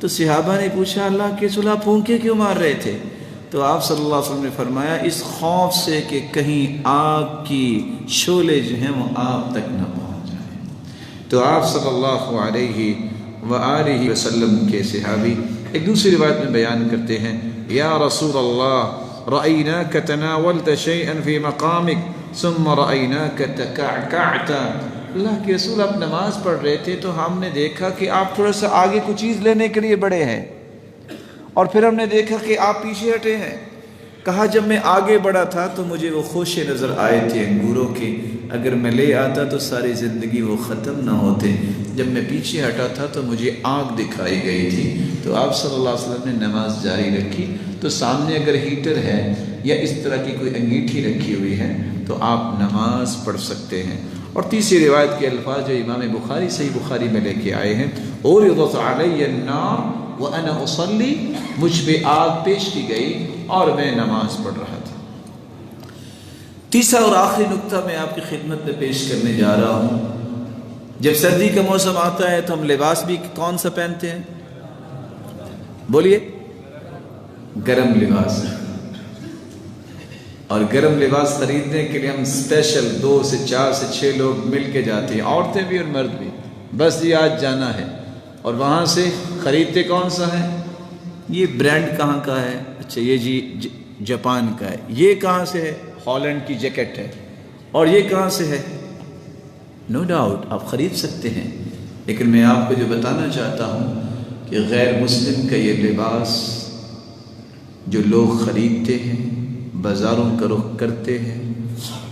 تو صحابہ نے پوچھا اللہ کے رسول پھونکیں کیوں مار رہے تھے؟ تو آپ صلی اللہ علیہ وسلم نے فرمایا اس خوف سے کہ کہیں آگ کی شعلے جو ہیں وہ آپ تک نہ پہنچ جائیں. تو آپ صلی اللہ علیہ وآلہ وسلم کے صحابی ایک دوسری روایت میں بیان کرتے ہیں، یا رسول اللہ رأیناک تناولت شیئا فی مقامک ثم رأیناک تکعکعت، اللہ کے رسول آپ نماز پڑھ رہے تھے تو ہم نے دیکھا کہ آپ تھوڑا سا آگے کچھ چیز لینے کے لیے بڑھے ہیں، اور پھر ہم نے دیکھا کہ آپ پیچھے ہٹے ہیں۔ کہا جب میں آگے بڑھا تھا تو مجھے وہ خوشے نظر آئے تھے انگوروں کے، اگر میں لے آتا تو ساری زندگی وہ ختم نہ ہوتے، جب میں پیچھے ہٹا تھا تو مجھے آگ دکھائی گئی تھی۔ تو آپ صلی اللہ علیہ وسلم نے نماز جاری رکھی، تو سامنے اگر ہیٹر ہے یا اس طرح کی کوئی انگیٹھی رکھی ہوئی ہے تو آپ نماز پڑھ سکتے ہیں۔ اور تیسری روایت کے الفاظ جو امام بخاری صحیح بخاری میں لے کے آئے ہیں، عُرِضَتْ عَلَيَّ النَّارُ وَأَنَا أُصَلِّي، مجھ پہ آگ پیش کی گئی اور میں نماز پڑھ رہا تھا۔ تیسرا اور آخری نقطہ میں آپ کی خدمت میں پیش کرنے جا رہا ہوں، جب سردی کا موسم آتا ہے تو ہم لباس بھی کون سا پہنتے ہیں؟ بولیے، گرم لباس۔ اور گرم لباس خریدنے کے لیے ہم اسپیشل 2 سے 4 سے 6 لوگ مل کے جاتے ہیں، عورتیں بھی اور مرد بھی، بس یہ آج جانا ہے، اور وہاں سے خریدتے کون سا ہے؟ یہ برانڈ کہاں کا ہے؟ اچھا یہ جی جاپان کا ہے۔ یہ کہاں سے ہے؟ ہالینڈ کی جیکٹ ہے۔ اور یہ کہاں سے ہے؟ نو ڈاؤٹ آپ خرید سکتے ہیں، لیکن میں آپ کو جو بتانا چاہتا ہوں کہ غیر مسلم کا یہ لباس جو لوگ خریدتے ہیں، بازاروں کا رخ کرتے ہیں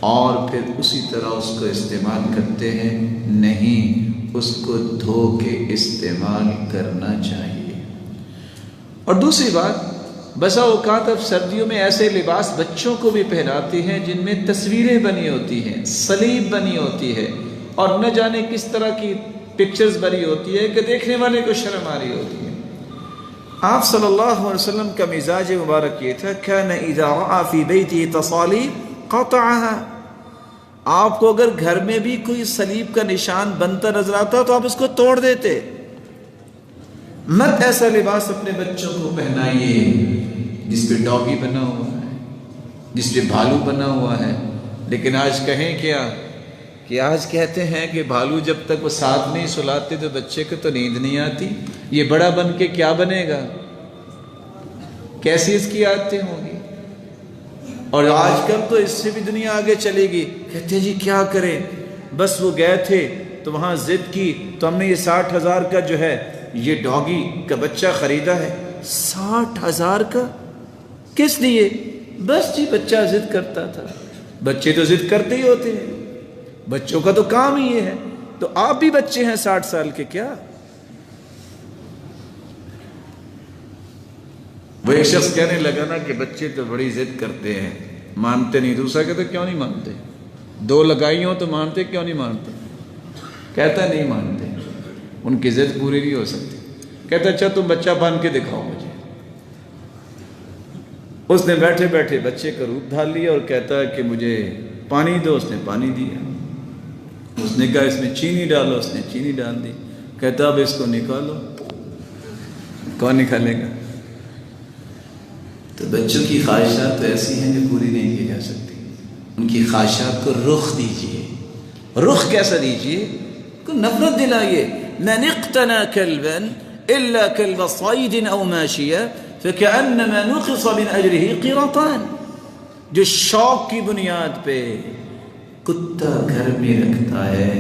اور پھر اسی طرح اس کو استعمال کرتے ہیں، نہیں، اس کو دھو کے استعمال کرنا چاہیے۔ اور دوسری بات، بسا اوقات اب سردیوں میں ایسے لباس بچوں کو بھی پہناتے ہیں جن میں تصویریں بنی ہوتی ہیں، صلیب بنی ہوتی ہے، اور نہ جانے کس طرح کی پکچرز بنی ہوتی ہے کہ دیکھنے والے کو شرم آ رہی ہوتی ہے۔ آپ صلی اللہ علیہ وسلم کا مزاج مبارک یہ تھا، كان اذا رأى في بيته تصاليب قطعها، آپ کو اگر گھر میں بھی کوئی صلیب کا نشان بنتا نظر آتا تو آپ اس کو توڑ دیتے۔ مت ایسا لباس اپنے بچوں کو پہنائیے جس پہ ڈاگی بنا ہوا ہے، جس پہ بھالو بنا ہوا ہے۔ لیکن آج کہیں کیا کہ آج کہتے ہیں کہ بھالو جب تک وہ ساتھ نہیں سلاتے تو بچے کو تو نیند نہیں آتی، یہ بڑا بن کے کیا بنے گا، کیسی اس کی عادتیں ہوں گی۔ اور آج کل تو اس سے بھی دنیا آگے چلے گی، کہتے ہیں جی کیا کریں، بس وہ گئے تھے تو وہاں ضد کی تو ہم نے یہ 60,000 کا جو ہے یہ ڈاگی کا بچہ خریدا ہے۔ 60,000 کا کس لیے؟ بس جی بچہ ضد کرتا تھا۔ بچے تو ضد کرتے ہی ہوتے ہیں، بچوں کا تو کام ہی یہ ہے، تو آپ بھی بچے ہیں 60 سال کے کیا؟ وہ ایک شخص کہنے لگا نا کہ بچے تو بڑی ضد کرتے ہیں، مانتے نہیں۔ دوسرا کہتا کیوں نہیں مانتے؟ 2 لگائی ہوں تو مانتے، کیوں نہیں مانتے؟ کہتا نہیں مانتے، ان کی ضد پوری نہیں ہو سکتی۔ کہتا اچھا تم بچہ بن کے دکھاؤ مجھے۔ اس نے بیٹھے بیٹھے بچے کا روپ ڈھال لیا اور کہتا ہے کہ مجھے پانی دو، اس نے پانی دیا۔ اس نے کہا اس میں چینی ڈالو، اس نے چینی ڈال دی۔ کہتا اب اس کو نکالو، کون نکالے گا؟ تو بچوں کی خواہشات تو ایسی ہیں جو پوری نہیں کی جا سکتی، ان کی خواہشات کو رخ دیجئے۔ رخ کیسا دیجئے؟ کو نفرت دلائیے۔ من اقتنى كلبا الا كلب صيد او ماشية فكأنما نقص من اجره قيراطان، جو شوق کی بنیاد پہ کتا گھر میں رکھتا ہے،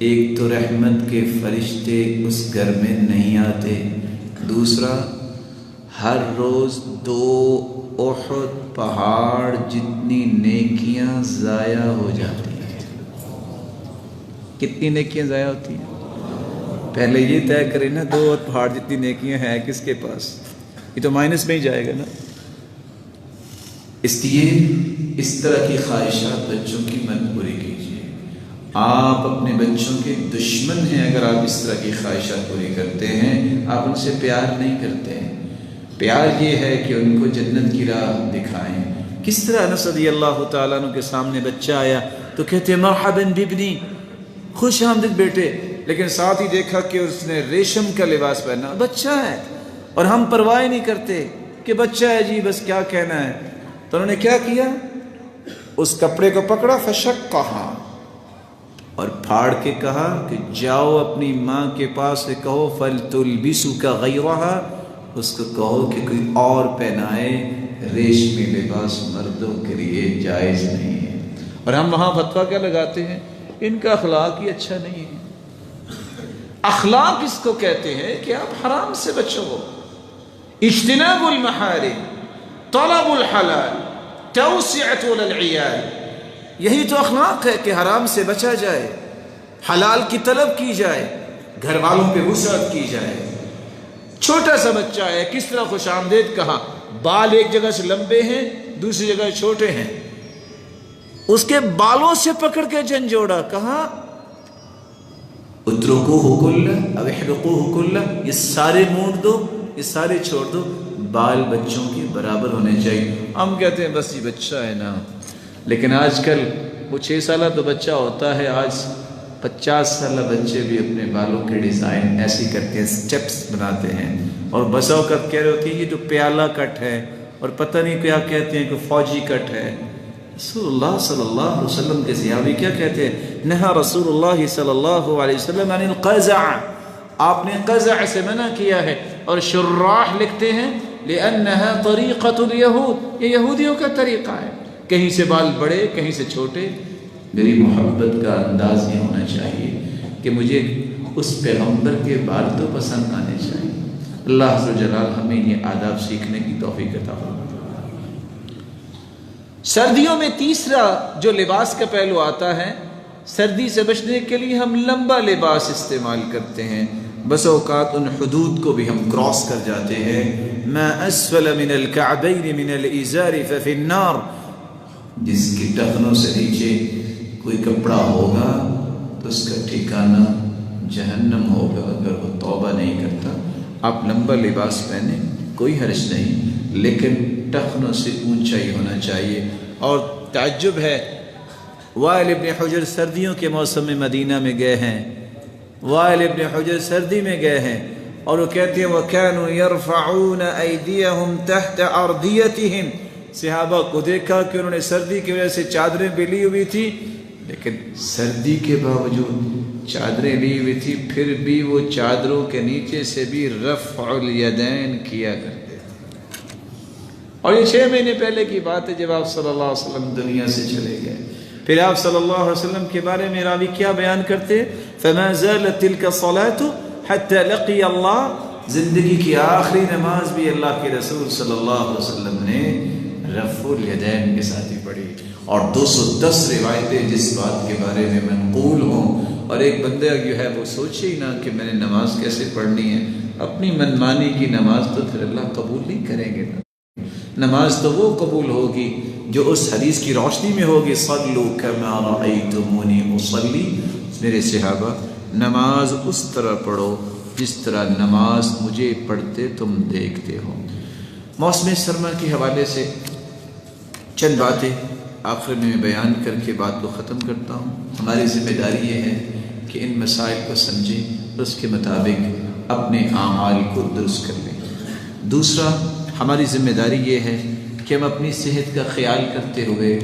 ایک تو رحمت کے فرشتے اس گھر میں نہیں آتے، دوسرا ہر روز 2 احد پہاڑ جتنی نیکیاں ضائع ہو جاتی ہیں۔ کتنی نیکیاں ضائع ہوتی ہیں؟ پہلے یہ طے کریں نا 2 احد پہاڑ جتنی نیکیاں ہیں کس کے پاس، یہ تو مائنس میں ہی جائے گا نا۔ اس لیے اس طرح کی خواہشات بچوں کی مت پوری کیجیے۔ آپ اپنے بچوں کے دشمن ہیں اگر آپ اس طرح کی خواہشات پوری کرتے ہیں، آپ ان سے پیار نہیں کرتے ہیں۔ پیار یہ ہے کہ ان کو جنت کی راہ دکھائیں۔ کس طرح انس رضی اللہ تعالیٰ عنہ کے سامنے بچہ آیا تو کہتے مرحبا بابنی، خوش آمدید بیٹے، لیکن ساتھ ہی دیکھا کہ اس نے ریشم کا لباس پہنا، بچہ ہے، اور ہم پرواہ نہیں کرتے کہ بچہ ہے جی بس کیا کہنا ہے۔ تو انہوں نے کیا کیا؟ اس کپڑے کو پکڑا، فشقھا، اور پھاڑ کے کہا کہ جاؤ اپنی ماں کے پاس سے کہو فَلْتُلْبِسُكَ غَيْرَهَا، اس کو کہو کہ کوئی اور پہنائے، ریشمی لباس مردوں کے لیے جائز نہیں ہے۔ اور ہم وہاں فتویٰ کیا لگاتے ہیں؟ ان کا اخلاق ہی اچھا نہیں ہے۔ اخلاق اس کو کہتے ہیں کہ آپ حرام سے بچو، اجتناب المحارم، طلب الحلال، توسعۃ للعیال، یہی تو اخلاق ہے کہ حرام سے بچا جائے، حلال کی طلب کی جائے، گھر والوں پہ وسعت کی جائے۔ چھوٹا سا بچہ ہے، کس طرح خوش آمدید کہا، بال ایک جگہ سے لمبے ہیں دوسری جگہ چھوٹے ہیں، اس کے بالوں سے پکڑ کے جھنجھوڑا، کہا اترکوہ کلہ او احرقوہ کلہ، یہ سارے مونڈ دو، یہ سارے چھوڑ دو، بال بچوں کے برابر ہونے چاہیے۔ ہم کہتے ہیں بس یہ بچہ ہے نا، لیکن آج کل وہ 6 سالہ تو بچہ ہوتا ہے، آج 50 سالہ بچے بھی اپنے بالوں کے ڈیزائن ایسی کرتے ہیں، سٹیپس بناتے ہیں، اور بسا اوقات کہہ رہے ہوتے ہیں یہ تو پیالہ کٹ ہے، اور پتہ نہیں کیا کہتے ہیں کہ فوجی کٹ ہے۔ رسول اللہ صلی اللہ علیہ وسلم کے صحابی کیا کہتے ہیں؟ نہا رسول اللہ صلی اللہ علیہ وسلم عن القزع، آپ نے قزع سے منع کیا ہے، اور شراح لکھتے ہیں لأنها طریقۃ اليہود، یہ یہودیوں کا طریقہ ہے، کہیں سے بال بڑے کہیں سے چھوٹے۔ میری محبت کا انداز یہ ہونا چاہیے کہ مجھے اس پیغمبر کے بال تو پسند آنے چاہیے۔ اللہ عز و جلال ہمیں یہ آداب سیکھنے کی توفیق عطا فرمائے۔ سردیوں میں تیسرا جو لباس کا پہلو آتا ہے، سردی سے بچنے کے لیے ہم لمبا لباس استعمال کرتے ہیں، بس اوقات ان حدود کو بھی ہم کراس کر جاتے ہیں۔ ما اسفل من الكعبین من الازار ففی النار، جس کی ٹخنوں سے نیچے کوئی کپڑا ہوگا تو اس کا ٹھکانہ جہنم ہوگا اگر وہ توبہ نہیں کرتا۔ آپ لمبا لباس پہنیں، کوئی حرج نہیں، لیکن ٹخنوں سے اونچا ہی ہونا چاہیے۔ اور تعجب ہے، وائل ابن حجر سردیوں کے موسم میں مدینہ میں گئے ہیں، وائل ابن حجر سردی میں گئے ہیں، اور وہ کہتے ہیں وَكَانُوا يَرْفَعُونَ أَيْدِيَهُمْ تَحْتَ أَرْضِيَتِهِمْ، صحابہ کو دیکھا کہ انہوں نے سردی کی وجہ سے چادریں بھی لی ہوئی تھی، لیکن سردی کے باوجود چادریں لی ہوئی تھی، پھر بھی وہ چادروں کے نیچے سے بھی رفع الیدین کیا کرتے تھے۔ اور یہ 6 مہینے پہلے کی بات ہے جب آپ صلی اللہ علیہ وسلم دنیا سے چلے گئے۔ پھر آپ صلی اللہ علیہ وسلم کے بارے میں راوی کیا بیان کرتے ہیں؟ فَمَا زَالَتْ تِلْكَ الصَّلَاةُ حَتَّى لَقِيَ اللَّهُ، زندگی کی آخری نماز بھی اللہ کے رسول صلی اللہ علیہ وسلم نے رفع الیدین کے ساتھ ہی پڑھی۔ اور 210 روایتیں جس بات کے بارے میں منقول ہوں، اور ایک بندہ جو ہے وہ سوچے ہی نہ کہ میں نے نماز کیسے پڑھنی ہے، اپنی منمانی کی نماز تو پھر اللہ قبول نہیں کریں گے۔ نماز تو وہ قبول ہوگی جو اس حدیث کی روشنی میں ہوگی، صلو کما رأیتمونی اصلی، میرے صحابہ نماز اس طرح پڑھو جس طرح نماز مجھے پڑھتے تم دیکھتے ہو۔ موسم سرما کے حوالے سے چند باتیں آخر میں بیان کر کے بات کو ختم کرتا ہوں۔ ہماری ذمہ داری یہ ہے کہ ان مسائل کو سمجھیں اور اس کے مطابق اپنے اعمال کو درست کر لیں۔ دوسرا، ہماری ذمہ داری یہ ہے کہ ہم اپنی صحت کا خیال کرتے ہوئے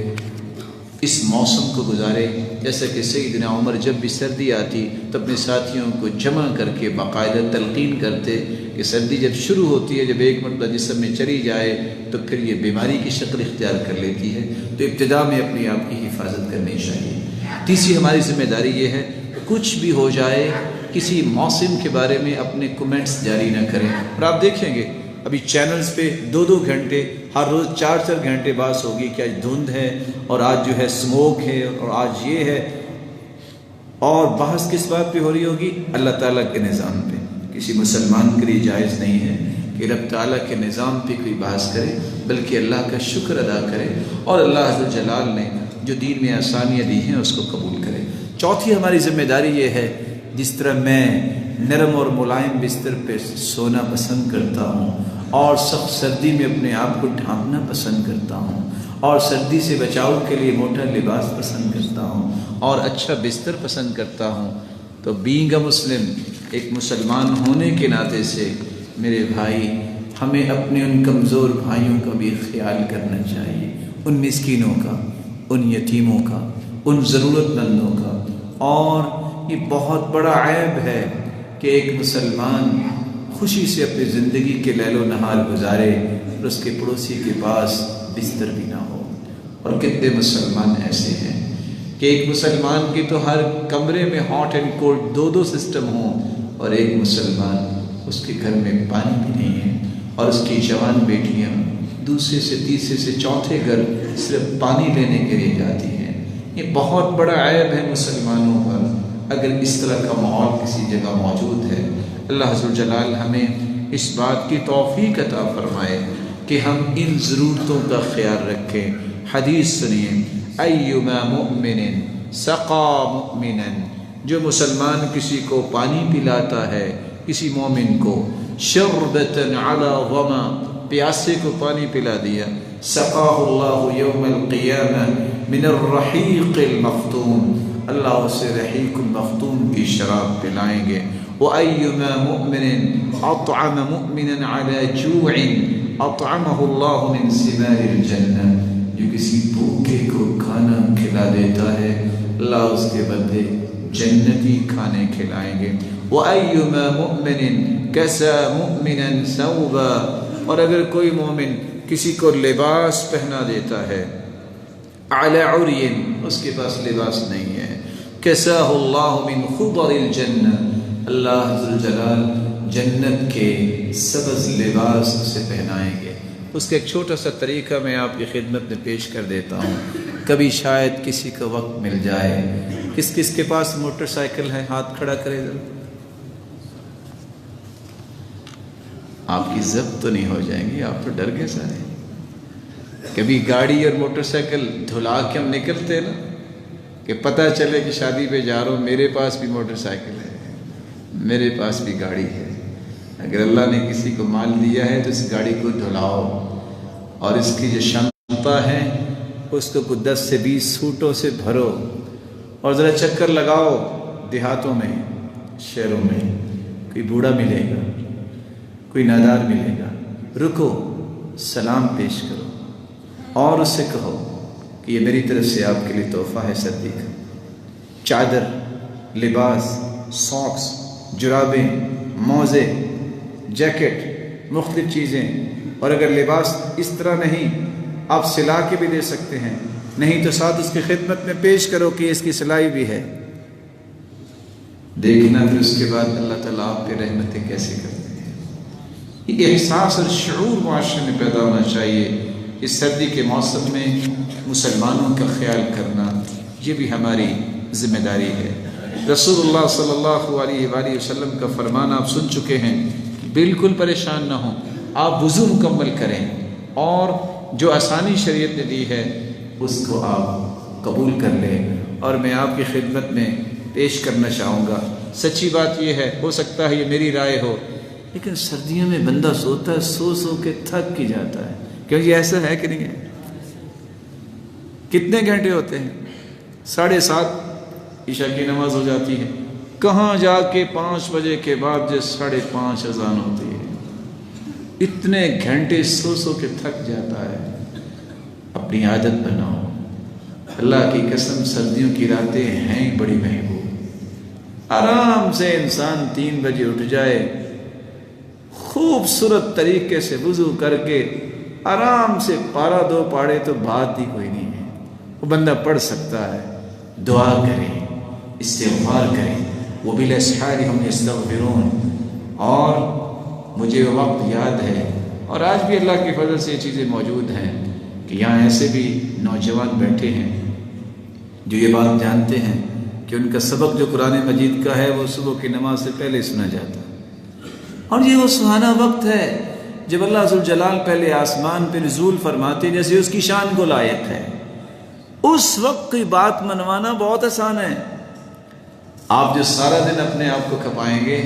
اس موسم کو گزارے، جیسا کہ سیدنا عمر جب بھی سردی آتی تو اپنے ساتھیوں کو جمع کر کے باقاعدہ تلقین کرتے کہ سردی جب شروع ہوتی ہے، جب ایک مرتبہ جسم میں چلی جائے تو پھر یہ بیماری کی شکل اختیار کر لیتی ہے، تو ابتدا میں اپنی آپ کی حفاظت کرنی چاہیے۔ تیسری ہماری ذمہ داری یہ ہے کہ کچھ بھی ہو جائے کسی موسم کے بارے میں اپنے کومنٹس جاری نہ کریں۔ اور آپ دیکھیں گے ابھی چینلز پہ 2-2 گھنٹے ہر روز 4-4 گھنٹے بحث ہوگی کہ آج دھند ہے، اور آج جو ہے سموک ہے، اور آج یہ ہے، اور بحث کس بات پہ ہو رہی ہوگی؟ اللہ تعالیٰ کے نظام پہ۔ کسی مسلمان کے لیے جائز نہیں ہے کہ رب تعالیٰ کے نظام پہ کوئی بحث کرے، بلکہ اللہ کا شکر ادا کرے اور اللہ عز و جلال نے جو دین میں آسانیاں دی ہیں اس کو قبول کرے۔ چوتھی ہماری ذمہ داری یہ ہے، جس طرح میں نرم اور ملائم بستر پہ سونا پسند کرتا ہوں، اور سخت سردی میں اپنے آپ کو ڈھانپنا پسند کرتا ہوں، اور سردی سے بچاؤ کے لیے موٹا لباس پسند کرتا ہوں، اور اچھا بستر پسند کرتا ہوں، تو بینگ اے مسلم، ایک مسلمان ہونے کے ناطے سے میرے بھائی، ہمیں اپنے ان کمزور بھائیوں کا بھی خیال کرنا چاہیے، ان مسکینوں کا، ان یتیموں کا، ان ضرورت مندوں کا، اور یہ بہت بڑا عیب ہے کہ ایک مسلمان خوشی سے اپنی زندگی کے لیل و نہار گزارے اور اس کے پڑوسی کے پاس بستر بھی نہ ہو۔ اور کتنے مسلمان ایسے ہیں کہ ایک مسلمان کی تو ہر کمرے میں ہاٹ اینڈ کولڈ دو سسٹم ہوں، اور ایک مسلمان اس کے گھر میں پانی بھی نہیں ہے، اور اس کی جوان بیٹیاں دوسرے سے تیسرے سے چوتھے گھر صرف پانی لینے کے لیے جاتی ہیں۔ یہ بہت بڑا عیب ہے مسلمانوں پر اگر اس طرح کا ماحول کسی جگہ موجود ہے۔ اللہ عز و جلال ہمیں اس بات کی توفیق عطا فرمائے کہ ہم ان ضرورتوں کا خیال رکھیں۔ حدیث سنیے، ایما مؤمن سقا مؤمنا، جو مسلمان کسی کو پانی پلاتا ہے، کسی مومن کو، شربتا علی ظما، پیاسے کو پانی پلا دیا، سقاہ اللہ یوم القیامہ من الرحیق المختوم، اللہ اسے رحیق المختوم کی شراب پلائیں گے۔ وَأَيُّمَا مُؤْمِنٍ أَطْعَمَ مُؤْمِنًا عَلَى جُوعٍ أَطْعَمَهُ اللَّهُ مِنْ ثِمَارِ الْجَنَّةِ، جو کسی بھوکے کو کھانا کھلا دیتا ہے اللہ اس کے بدلے جنتی کھانے کھلائیں گے۔ وَأَيُّمَا مُؤْمِنٍ كَسَى مُؤْمِنًا ثَوْبًا، اور اگر کوئی مومن کسی کو لباس پہنا دیتا ہے، عَلَى عُرْيٍ، اس کے پاس لباس نہیں ہے، كَسَاهُ اللَّهُ مِنْ خُضَرِ الْجَنَّةِ، اللہ ذوالجلال جنت کے سبز لباس اسے پہنائیں گے۔ اس کا ایک چھوٹا سا طریقہ میں آپ کی خدمت میں پیش کر دیتا ہوں، کبھی شاید کسی کو وقت مل جائے۔ کس کس کے پاس موٹر سائیکل ہے؟ ہاتھ کھڑا کرے ذرا۔ آپ کی ضبط تو نہیں ہو جائیں گی، آپ تو ڈر گئے سارے۔ کبھی گاڑی اور موٹر سائیکل دھلا کے ہم نکلتے ہیں نا، کہ پتہ چلے کہ شادی پہ جا رہا ہوں، میرے پاس بھی موٹر سائیکل ہے، میرے پاس بھی گاڑی ہے۔ اگر اللہ نے کسی کو مال دیا ہے تو اس گاڑی کو دھلاؤ، اور اس کی جو شنطہ ہے اس کو 10 سے 20 سوٹوں سے بھرو، اور ذرا چکر لگاؤ دیہاتوں میں، شہروں میں۔ کوئی بوڑھا ملے گا، کوئی نادار ملے گا، رکو، سلام پیش کرو، اور اس سے کہو کہ یہ میری طرف سے آپ کے لیے تحفہ ہے سردی کا۔ چادر، لباس، ساکس، جرابیں، موزے، جیکٹ، مختلف چیزیں، اور اگر لباس اس طرح نہیں آپ سلا کے بھی دے سکتے ہیں، نہیں تو ساتھ اس کی خدمت میں پیش کرو کہ اس کی سلائی بھی ہے۔ دیکھنا پھر اس کے بعد اللہ تعالیٰ آپ پہ رحمتیں کیسے کرتے ہیں۔ یہ احساس اور شعور معاشرے میں پیدا ہونا چاہیے۔ اس سردی کے موسم میں مسلمانوں کا خیال کرنا یہ بھی ہماری ذمہ داری ہے۔ رسول اللہ صلی اللہ علیہ وآلہ وسلم کا فرمان آپ سن چکے ہیں، بالکل پریشان نہ ہوں، آپ وضو مکمل کریں، اور جو آسانی شریعت نے دی ہے اس کو آپ قبول کر لیں۔ اور میں آپ کی خدمت میں پیش کرنا چاہوں گا، سچی بات یہ ہے، ہو سکتا ہے یہ میری رائے ہو، لیکن سردیوں میں بندہ سوتا ہے، سو سو کے تھک کی جاتا ہے، کیونکہ ایسا ہے کہ نہیں ہے؟ کتنے گھنٹے ہوتے ہیں؟ 7:30 عشاء کی نماز ہو جاتی ہے، کہاں جا کے 5 بجے کے بعد جو 5:30 اذان ہوتی ہے، اتنے گھنٹے سو سو کے تھک جاتا ہے۔ اپنی عادت بناؤ، اللہ کی قسم سردیوں کی راتیں ہیں بڑی محبوب۔ آرام سے انسان 3 بجے اٹھ جائے، خوبصورت طریقے سے وضو کر کے آرام سے پارا 2 پاڑے تو بات ہی کوئی نہیں ہے، وہ بندہ پڑھ سکتا ہے، دعا کرے، استغفار کریں، وبالاسحار هم يستغفرون۔ اور مجھے وہ وقت یاد ہے، اور آج بھی اللہ کے فضل سے یہ چیزیں موجود ہیں کہ یہاں ایسے بھی نوجوان بیٹھے ہیں جو یہ بات جانتے ہیں کہ ان کا سبق جو قرآن مجید کا ہے وہ صبح کی نماز سے پہلے سنا جاتا ہے، اور یہ وہ سہانا وقت ہے جب اللہ ذوالجلال پہلے آسمان پہ نزول فرماتے جیسے اس کی شان کو لائق ہے۔ اس وقت کی بات منوانا بہت آسان ہے۔ آپ جو سارا دن اپنے آپ کو کھپائیں گے،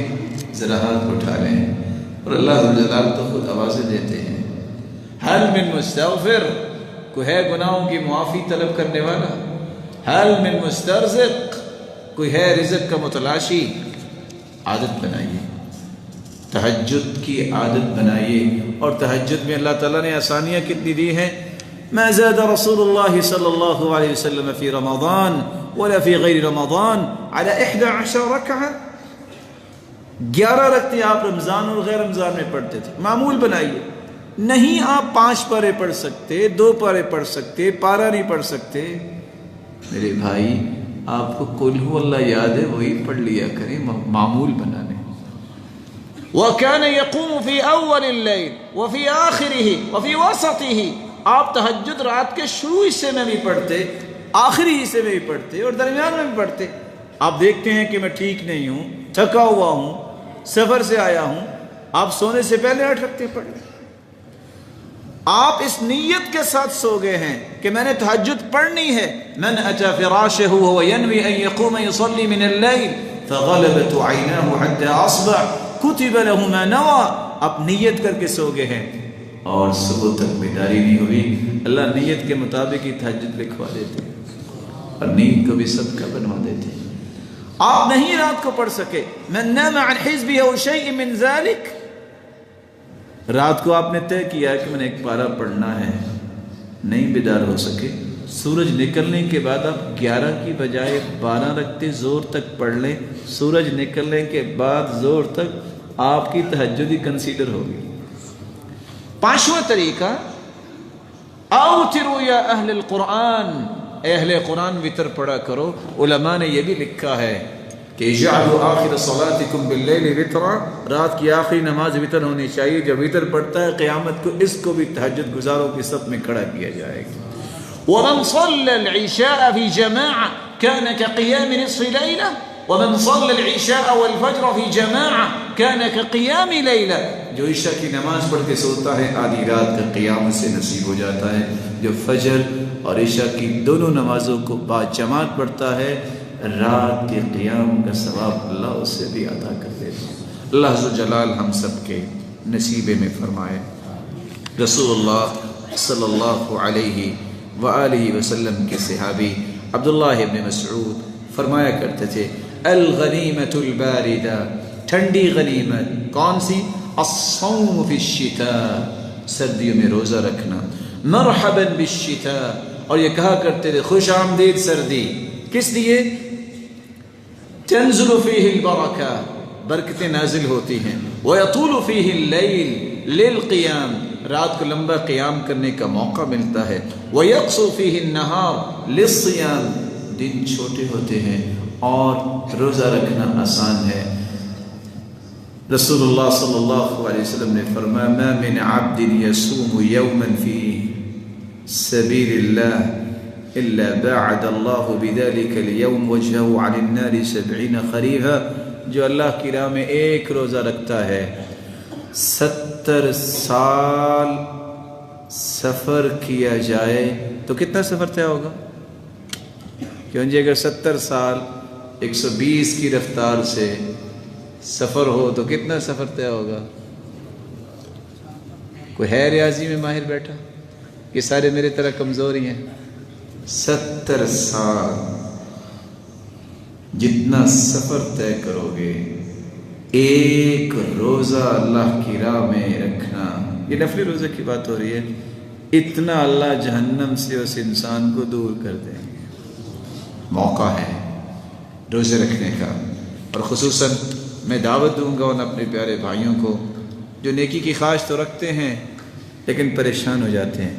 ذرا ہاتھ اٹھا لیں، اور اللہ ذوالجلال تو خود آوازیں دیتے ہیں، حل من مستغفر، کوئی ہے گناہوں کی معافی طلب کرنے والا، حل من مسترزق، کوئی ہے رزق کا متلاشی۔ عادت بنائیے، تہجد کی عادت بنائیے، اور تہجد میں اللہ تعالیٰ نے آسانیاں کتنی دی ہیں۔ ما زاد رسول الله صلى الله عليه وسلم في رمضان ولا في غير رمضان على 11 ركعة. 11 رکعتیں آپ رمضان اور غیر رمضان میں پڑھتے تھے. معمول بنائیے. نہیں آپ 5 پارے پڑھ سکتے، 2 پارے پڑھ سکتے، پارہ نہیں پڑھ سکتے. میرے بھائی آپ کو قل هو اللہ یاد ہے، وہی پڑھ لیا کریں معمول بنانے. وَكَانَ يَقُومُ فِي أَوَّلِ اللَّيْلِ وَفِي آخِرِهِ وَفِي وَسَطِهِ. آپ تہجد رات کے شروع حصے میں بھی پڑھتے، آخری حصے میں بھی پڑھتے اور درمیان میں بھی پڑھتے. آپ دیکھتے ہیں کہ میں ٹھیک نہیں ہوں، تھکا ہوا ہوں، سفر سے آیا ہوں، آپ سونے سے پہلے 8 رکعتیں پڑھ لیں. آپ اس نیت کے ساتھ سو گئے ہیں کہ میں نے تہجد پڑھنی ہے. من اتى فراشه وهو ينوي ان يقوم يصلي من الليل فغلبت عيناه حتى اصبح كتب له ما نوى. آپ نیت کر کے سو گئے ہیں اور صبح تک بیداری نہیں ہوئی. اللہ نیت کے مطابق ہی تہجد لکھوا دیتے اور نیند کو بھی صدقہ بنوا دیتے. آپ نہیں رات کو پڑھ سکے. من نام عن حزبه او شيء من ذلك. رات کو آپ نے طے کیا کہ میں نے 1 پارہ پڑھنا ہے، نہیں بیدار ہو سکے. سورج نکلنے کے بعد آپ 11 کی بجائے 12 رکعتیں زور تک پڑھ لیں. سورج نکلنے کے بعد زور تک آپ کی تہجد ہی کنسیڈر ہوگی. 5واں طریقہ اوتروا یا اہل القرآن. اے اہل قرآن وطر پڑھا کرو. علماء نے یہ بھی لکھا ہے کہ اجعلوا آخر صلاتکم باللیل وطرا. رات کی آخری نماز وطر ہونی چاہیے. جب وطر پڑھتا ہے قیامت کو اس کو بھی تہجد گزاروں کی صف میں کھڑا کیا جائے گا. ومن صلى العشاء في جماعة كان كقيام نصف ليلة ومن صلى العشاء والفجر في جماعة كان كقيام ليلة. جو عشاء کی نماز پڑھ کے سوتا ہے آدھی رات کا قیام سے نصیب ہو جاتا ہے. جو فجر اور عشاء کی دونوں نمازوں کو با جماعت پڑھتا ہے رات کے قیام کا ثواب اللہ اس سے بھی عطا کر دیتا ہے. اللہ عز و جلال ہم سب کے نصیبے میں فرمائے. رسول اللہ صلی اللہ علیہ وآلہ وسلم کے صحابی عبداللہ ابن مسعود فرمایا کرتے تھے الغنیمۃ الباردہ. ٹھنڈی غنیمت کون سی؟ الصوم فی الشتاء. سردیوں میں روزہ رکھنا. مرحبا بالشتاء. اور یہ کہا کرتے تھے خوش آمدید سردی. کس لیے؟ تنزل فیہ البرکہ. برکتیں نازل ہوتی ہیں. ویطول فیہ اللیل للقیام. رات کو لمبا قیام کرنے کا موقع ملتا ہے. ویقصر فیہ النہار للصیام. دن چھوٹے ہوتے ہیں اور روزہ رکھنا آسان ہے. رسول اللہ صلی اللہ علیہ وسلم نے فرمایا ما من عبد یصوم یوما فی سبیل اللہ الا باعد اللہ بذلك اليوم وجهه عن النار 70 خریفا. جو اللہ کی راہ میں ایک روزہ رکھتا ہے 70 سال سفر کیا جائے تو کتنا سفر طے ہوگا؟ کیوں جی اگر 70 سال 120 کی رفتار سے سفر ہو تو کتنا سفر طے ہوگا؟ کوئی ہے ریاضی میں ماہر بیٹھا؟ یہ سارے میرے طرح کمزور ہی ہیں. 70 سال جتنا سفر طے کرو گے ایک روزہ اللہ کی راہ میں رکھنا. یہ نفلی روزے کی بات ہو رہی ہے. اتنا اللہ جہنم سے اس انسان کو دور کر دیں گے. موقع ہے روزے رکھنے کا. اور خصوصاً میں دعوت دوں گا ان اپنے پیارے بھائیوں کو جو نیکی کی خواہش تو رکھتے ہیں لیکن پریشان ہو جاتے ہیں.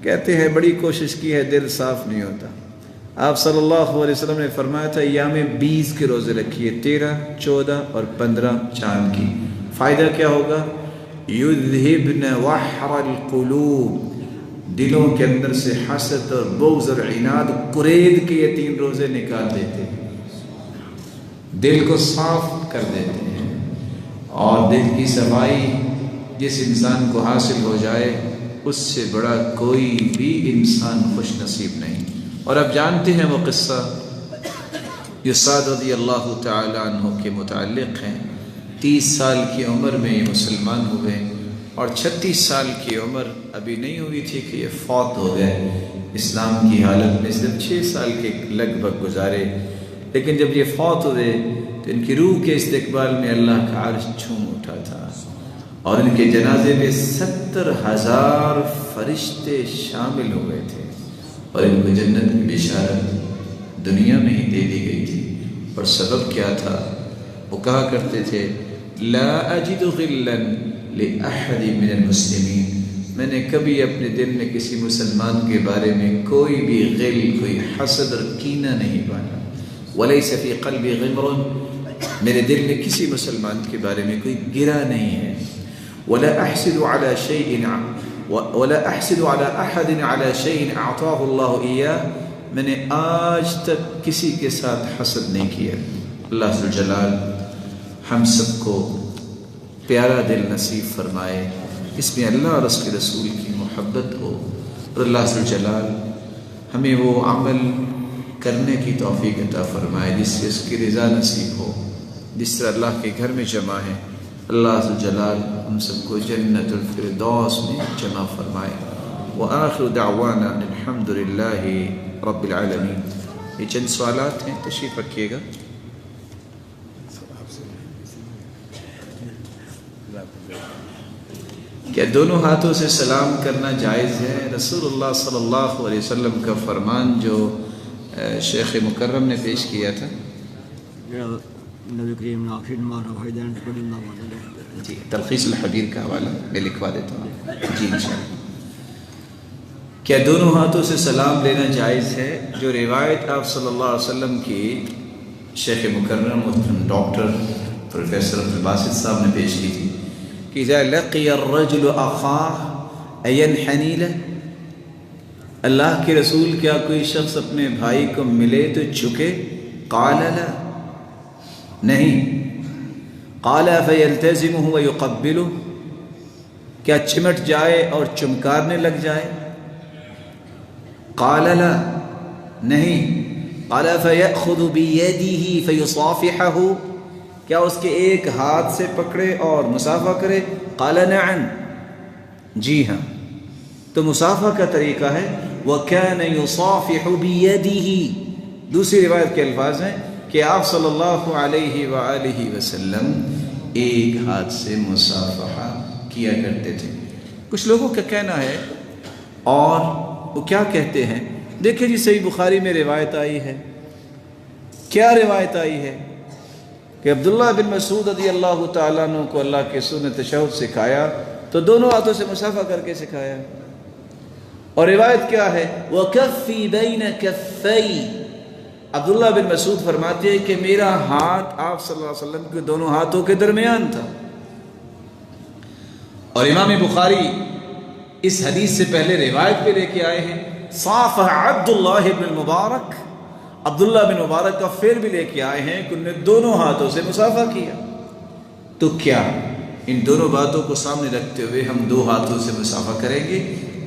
کہتے ہیں بڑی کوشش کی ہے دل صاف نہیں ہوتا. آپ صلی اللہ علیہ وسلم نے فرمایا تھا ایام 20 کے روزے رکھیے 13 14 اور 15 چاند کی. فائدہ کیا ہوگا؟ یذہبن وحر القلوب. دلوں کے اندر سے حسد اور بغض اور عناد قرید کے یہ 3 روزے نکال دیتے ہیں. دل کو صاف کر دیتے ہیں. اور دل کی صفائی جس انسان کو حاصل ہو جائے اس سے بڑا کوئی بھی انسان خوش نصیب نہیں. اور اب جانتے ہیں وہ قصہ جو سعد رضی اللہ تعالی عنہ کے متعلق ہیں. 30 سال کی عمر میں یہ مسلمان ہوئے اور 36 سال کی عمر ابھی نہیں ہوئی تھی کہ یہ فوت ہو گئے. اسلام کی حالت میں صرف 6 سال کے لگ بھگ گزارے. لیکن جب یہ فوت ہوئے تو ان کی روح کے استقبال میں اللہ کا عرش جھوم اٹھا تھا اور ان کے جنازے میں 70,000 فرشتے شامل ہو گئے تھے اور ان کو جنت کی بشارت دنیا میں ہی دے دی گئی تھی۔ اور سبب کیا تھا؟ وہ کہا کرتے تھے لا اجد غلا لأحد من المسلمین، میں نے کبھی اپنے دل میں کسی مسلمان کے بارے میں کوئی بھی غل، کوئی حسد اور کینہ نہیں پایا۔ ولیس فی قلبی غمر، میرے دل میں کسی مسلمان کے بارے میں کوئی گرا نہیں ہے۔ ولا احسد على شيء ولا احسد على احد على شيء اعطاه الله اياه، میں نے آج تک کسی کے ساتھ حسد نہیں کیا۔ اللہ ذوالجلال ہم سب کو پیارا دل نصیب فرمائے، اس میں اللہ اور اس کے رسول کی محبت ہو، اور اللہ ذوالجلال ہمیں وہ عمل کرنے کی توفیق عطا فرمائے جس سے اس کی رضا نصیب ہو، جس طرح اللہ کے گھر میں جمع ہے۔ اللہ ذوالجلال ہم سب کو جنت الفردوس میں جمع فرمائے۔ وآخر دعوانا الحمد للہ رب العالمین۔ یہ چند سوالات ہیں، تشریف رکھیے گا۔ کیا دونوں ہاتھوں سے سلام کرنا جائز ہے؟ رسول اللہ صلی اللہ علیہ وسلم کا فرمان جو شیخ مکرم نے پیش کیا تھا، جی تلخیص الحبیر کا حوالہ میں لکھوا دیتا ہوں، جی انشاءاللہ۔ کیا دونوں ہاتھوں سے سلام لینا جائز ہے؟ جو روایت آپ صلی اللہ علیہ وسلم کی شیخ مکرم ڈاکٹر پروفیسر عبدالباسط صاحب نے پیش کی تھی کہ اذا لقی الرجل اخاہ اینحنی لہ، اللہ کے رسول کیا کوئی شخص اپنے بھائی کو ملے تو جھکے؟ قال لا، نہیں۔ قال فیلتزمہ ویقبلہ، کیا چمٹ جائے اور چمکارنے لگ جائے؟ قال لا، نہیں۔ قال فیأخذ بیدہ فیصافحہ، کیا اس کے ایک ہاتھ سے پکڑے اور مصافحہ کرے؟ قال نعم، جی ہاں۔ تو مصافحہ کا طریقہ ہے وَكَانَ يُصَافِحُ بِيَدِهِ۔ دوسری روایت کے الفاظ ہیں کہ آپ صلی اللہ علیہ وآلہ وسلم ایک ہاتھ سے مصافحہ کیا کرتے تھے۔ کچھ لوگوں کا کہنا ہے، اور وہ کیا کہتے ہیں، دیکھیں جی صحیح بخاری میں روایت آئی ہے، کیا روایت آئی ہے کہ عبداللہ بن مسعود رضی اللہ تعالیٰ عنہ کو اللہ کے رسول نے تشہد سکھایا تو دونوں ہاتھوں سے مصافحہ کر کے سکھایا، اور روایت کیا ہے وَكَفِّي بَيْنَ كَفَّيْ، عبداللہ بن مسعود فرماتے ہیں کہ میرا ہاتھ آپ صلی اللہ علیہ وسلم کے دونوں ہاتھوں کے درمیان تھا۔ اور امام بخاری اس حدیث سے پہلے روایت پہ لے کے آئے ہیں صافح عبداللہ بن مبارک، عبداللہ بن مبارک کا فعل بھی لے کے آئے ہیں کہ انہوں نے دونوں ہاتھوں سے مصافحہ کیا۔ تو کیا ان دونوں باتوں کو سامنے رکھتے ہوئے ہم دو ہاتھوں سے مصافحہ کریں گے؟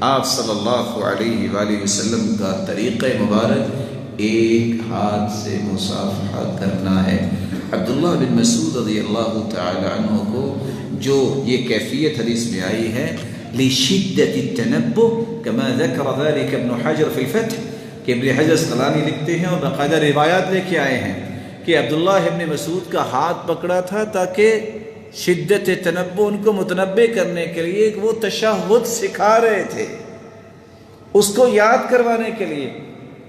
آپ صلی اللہ علیہ وآلہ وسلم کا طریقہ مبارک ایک ہاتھ سے مصافحہ کرنا ہے۔ عبداللہ بن مسعود رضی اللہ تعالی عنہ کو جو یہ کیفیت حدیث میں آئی ہے لشدت التنبہ کما ذکر ذلك ابن حجر فی الفتح، کہ ابن حجر اسقلانی لکھتے ہیں اور باقاعدہ روایات لے کے آئے ہیں کہ عبداللہ ابن مسعود کا ہاتھ پکڑا تھا تاکہ شدت تنبہ ان کو متنبہ کرنے کے لیے کہ وہ تشہد سکھا رہے تھے، اس کو یاد کروانے کے لیے۔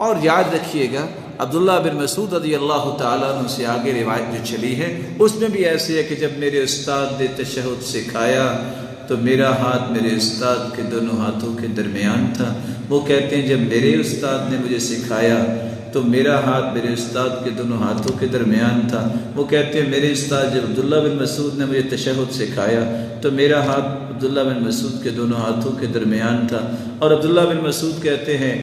اور یاد رکھیے گا عبداللہ بن مسعود رضی اللہ تعالیٰ عنہ سے آگے روایت جو چلی ہے اس میں بھی ایسے ہے کہ جب میرے استاد نے تشہد سکھایا تو میرا ہاتھ میرے استاد کے دونوں ہاتھوں کے درمیان تھا۔ وہ کہتے ہیں جب میرے استاد نے مجھے سکھایا تو میرا ہاتھ میرے استاد کے دونوں ہاتھوں کے درمیان تھا۔ وہ کہتے ہیں میرے استاد جب عبداللہ بن مسعود نے مجھے تشہد سکھایا تو میرا ہاتھ عبداللہ بن مسعود کے دونوں ہاتھوں کے درمیان تھا۔ اور عبداللہ بن مسعود کہتے ہیں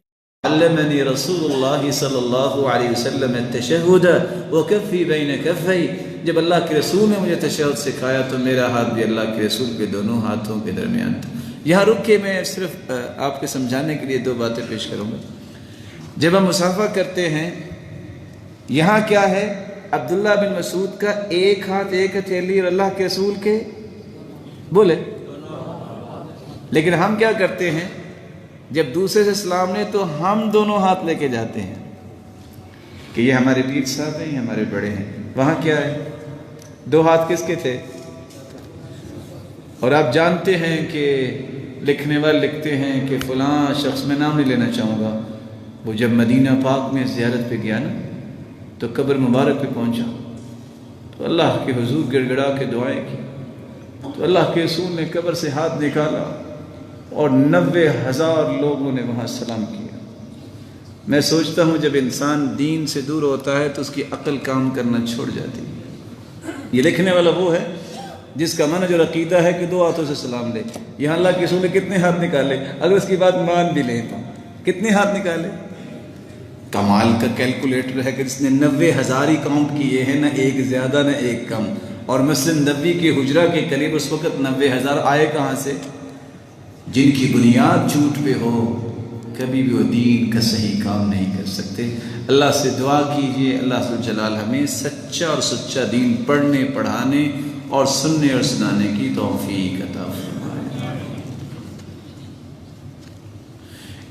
علمنی رسول اللہ صلی اللہ علیہ وسلم التشہد وکفی بین کفی، جب اللہ کے رسول نے مجھے تشہد سکھایا تو میرا ہاتھ بھی اللہ کے رسول کے دونوں ہاتھوں کے درمیان تھا۔ یہاں رک کے میں صرف آپ کے سمجھانے کے لیے دو باتیں پیش کروں گا۔ جب ہم مصافحہ کرتے ہیں یہاں کیا ہے، عبداللہ بن مسعود کا ایک ہاتھ ایک ہتھیلی اور اللہ کے رسول کے بولے، لیکن ہم کیا کرتے ہیں جب دوسرے سے سلام لیں تو ہم دونوں ہاتھ لے کے جاتے ہیں کہ یہ ہمارے پیر صاحب ہیں، یہ ہمارے بڑے ہیں۔ وہاں کیا ہے، دو ہاتھ کس کے تھے؟ اور آپ جانتے ہیں کہ لکھنے والے لکھتے ہیں کہ فلاں شخص، میں نام نہیں لینا چاہوں گا، وہ جب مدینہ پاک میں زیارت پہ گیا نا تو قبر مبارک پہ پہنچا تو اللہ کے حضور گڑ گڑا کے دعائیں کی، تو اللہ کے رسول نے قبر سے ہاتھ نکالا اور 90,000 لوگوں نے وہاں سلام کیا۔ میں سوچتا ہوں جب انسان دین سے دور ہوتا ہے تو اس کی عقل کام کرنا چھوڑ جاتی ہے۔ یہ لکھنے والا وہ ہے جس کا منہج اور عقیدہ ہے کہ 2 ہاتھوں سے سلام لے۔ یہاں اللہ کے رسول نے کتنے ہاتھ نکالے؟ اگر اس کی بات مان بھی لیں تو کتنے ہاتھ نکالے؟ کمال کا کیلکولیٹر ہے کہ جس نے 90,000 ہی کاؤنٹ کیے ہیں، نہ ایک زیادہ نہ ایک کم، اور مسجد نبوی کے حجرہ کے قریب اس وقت 90,000 آئے کہاں سے؟ جن کی بنیاد جھوٹ پہ ہو کبھی بھی وہ دین کا صحیح کام نہیں کر سکتے۔ اللہ سے دعا کیجئے اللہ ذو الجلال ہمیں سچا اور سچا دین پڑھنے، پڑھانے اور سننے اور سنانے کی توفیق عطا فرمائے۔